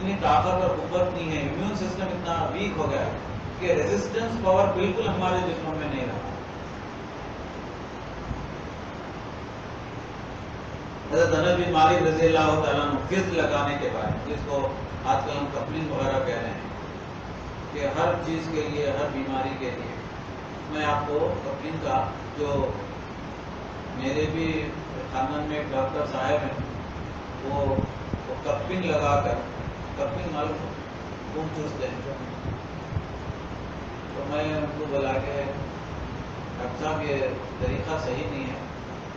اتنی طاقت اور قوت نہیں ہے، امیون سسٹم اتنا ویک ہو گیا ہے کہ ریزسٹنس پاور بالکل ہمارے جسموں میں نہیں رہا۔ حضرت انس بن مالک رضی اللہ تعالیٰ عنہ فض لگانے کے بعد، جس کو آج کل ہم کپلنگ وغیرہ کہہ رہے ہیں کہ ہر چیز کے لیے، ہر بیماری کے لیے، میں آپ کو کپلنگ کا، جو میرے بھی خاندان میں ایک ڈاکٹر صاحب ہیں، وہ کپنگ لگا کر، کپنگ معلوم خون چوستے ہیں، تو میں ان کو بلا کے ڈاکٹر صاحب یہ طریقہ صحیح نہیں ہے،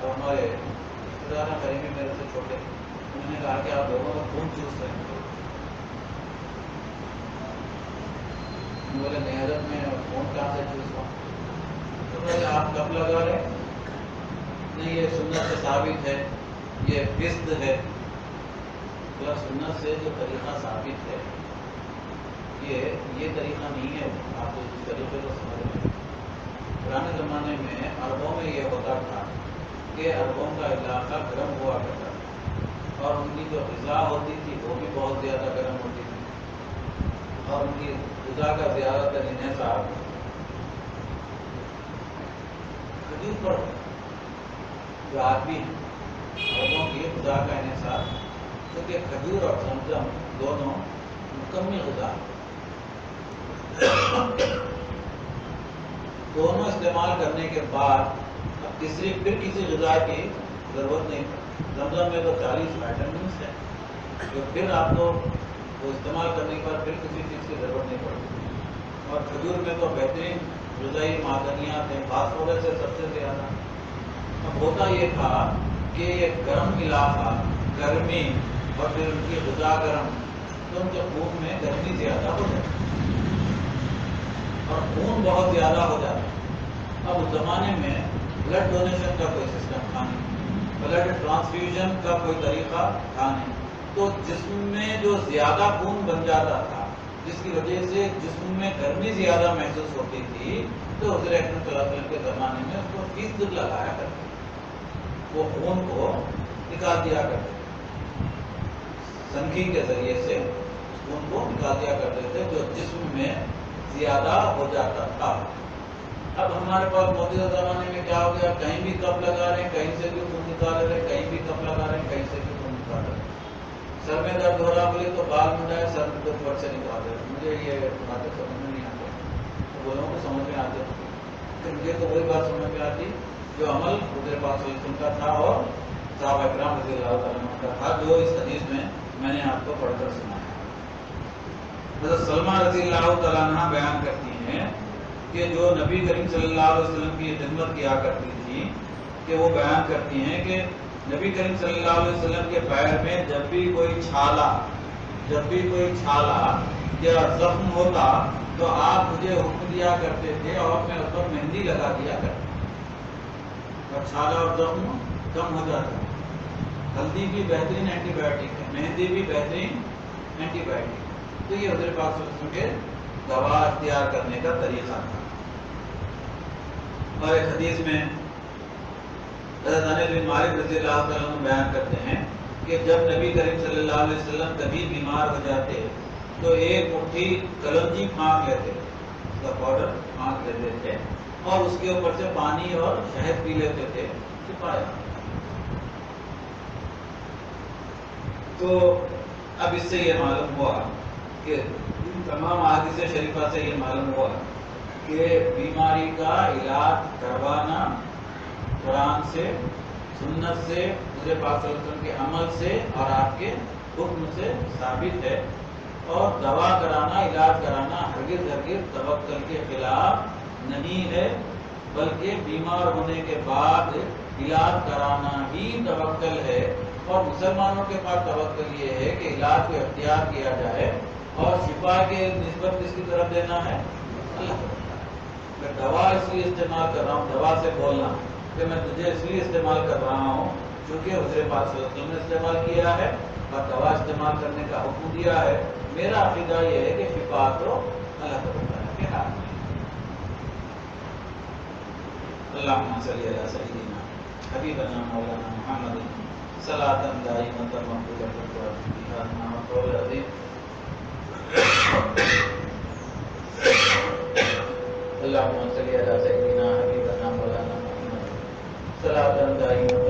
اور ہمارے رشتے دار قریبی میرے سے چھوٹے، انہوں نے کہا کہ آپ لوگوں کا خون چوس رہے ہیں۔ بولے نہیں حضرت میں خون کہاں سے چوس رہا ہوں؟ تو بولے آپ کب لگا رہے؟ نہیں یہ سنت سے ثابت ہے، یہ فسد ہے۔ سنت سے جو طریقہ ثابت ہے یہ طریقہ نہیں ہے، آپ اس طریقے کو سمجھ رہے ہیں۔ پرانے زمانے میں عربوں میں یہ ہوتا تھا کہ عربوں کا علاقہ گرم ہوا کرتا تھا، اور ان کی جو غذا ہوتی تھی وہ بھی بہت زیادہ گرم ہوتی تھی، اور ان کی غذا کا زیادہ تر انحصار کھجور پر، جو آدمی ہیں عربوں کی غذا کا انحصار، کیونکہ کھجور اور زمزم دونوں مکمل غذا دونوں استعمال کرنے کے بعد اب تیسری پھر کسی غذا کی ضرورت نہیں پڑتی۔ زمزم میں تو 40 وائٹامنس ہیں، جو پھر آپ کو وہ استعمال کرنے کے بعد پھر کسی چیز کی ضرورت نہیں پڑتی، اور کھجور میں تو بہترین غذائی معدنیات ہیں، فاسفورس ہے سب سے زیادہ۔ اب ہوتا یہ تھا کہ یہ گرم علاقہ، گرمی اور پھر ان کی غذا گرم، تو ان کے خون میں گرمی زیادہ ہو جاتی اور خون بہت زیادہ ہو جاتا۔ اب اس زمانے میں بلڈ ڈونیشن کا کوئی سسٹم تھا نہیں، بلڈ ٹرانسفیوژن کا کوئی طریقہ تھا نہیں، تو جسم میں جو زیادہ خون بن جاتا تھا، جس کی وجہ سے جسم میں گرمی زیادہ محسوس ہوتی تھی، تو حضور اکرم صلی اللہ علیہ وسلم کے زمانے میں اس کو فیصد لگایا کرتے، وہ خون کو نکال دیا کرتے، سنگھی کے ذریعے سے خون کو نکال دیا کرتے تھے جو جسم میں زیادہ ہو جاتا تھا۔ اب ہمارے پاس موجودہ زمانے میں کیا ہو گیا، کہیں بھی کپ لگا رہے ہیں، کہیں سے بھی خون نکال رہے ہیں، کہیں بھی کپ لگا رہے ہیں، کہیں سے بھی خون نکال رہے ہیں۔ سر میں درد ہو رہا بولے تو بال منڈائے، سر میں درد فٹ سے نکال رہے ہیں۔ مجھے یہ باتیں سمجھ میں نہیں آتی، تو بولوں کو سمجھ میں آتی، مجھے تو وہی بات سمجھ میں آتی جو عمل حضور پاک صلی اللہ علیہ وسلم کا تھا اور صحابہ اکرام رضی اللہ تعالیٰ عنہ کا تھا، جو اس حدیث میں نے آپ کو پڑھ کر سنایا۔ حضرت سلمہ رضی اللہ تعالیٰ عنہ بیان کرتی ہیں کہ جو نبی کریم صلی اللہ علیہ وسلم کی خدمت کیا کرتی تھی، کہ وہ بیان کرتی ہیں کہ نبی کریم صلی اللہ علیہ وسلم کے پیر میں جب بھی کوئی چھالا یا زخم ہوتا تو آپ مجھے حکم دیا کرتے تھے اور میں اس پر مہندی لگا دیا کرتا، اور چھالا اور زخم کم ہو جاتا۔ ہلدی بھی بہترین اینٹی بایوٹک ہے، مہندی بھی بہترین اینٹی بایوٹک ہے، تو یہ حضور پاک صلی اللہ علیہ وسلم کے دوا اختیار کرنے کا طریقہ تھا۔ اور ایک حدیث میں حضرت انس بن مالک رضی اللہ تعالیٰ عنہ بیان کرتے ہیں کہ جب نبی کریم صلی اللہ علیہ وسلم کبھی بیمار ہو جاتے تو ایک مٹھی کلونجی پھانک لیتے، اس کا پاؤڈر پھانک لیتے تھے، اور اس کے اوپر سے پانی اور شہد پی لیتے تھے، چھپایا۔ تو اب اس سے یہ معلوم ہوا کہ ان تمام احادیث شریفہ سے یہ معلوم ہوا کہ بیماری کا علاج کروانا قرآن سے، سنت سے، حضور پاک صلی اللہ علیہ وسلم کے عمل سے اور آپ کے حکم سے ثابت ہے، اور دوا کرانا، علاج کرانا ہرگز توکل کے خلاف نہیں ہے، بلکہ بیمار ہونے کے بعد علاج کرانا ہی توکل ہے۔ اور مسلمانوں کے پاس توکل یہ ہے کہ علاج کو اختیار کیا جائے اور شفا کے نسبت کس کی طرف دینا ہے، اللہ کو۔ میں دوا اس لیے استعمال کر رہا ہوں، دوا سے بولنا کہ میں تجھے اس لیے استعمال کر رہا ہوں چونکہ حضور پاک صلی اللہ علیہ وسلم نے استعمال کیا ہے اور دوا استعمال کرنے کا حکم دیا ہے۔ میرا عقیدہ یہ ہے کہ شفا تو اللہ تعالیٰ کے ہاتھ میں۔ اللہم صلی علی سیدنا حبیبنا مولانا محمد صلاۃ دائمۃ مقبولۃ بها وقول عظیم اللهم صل على سيدنا حبيبنا مولانا محمد صلاة دائمة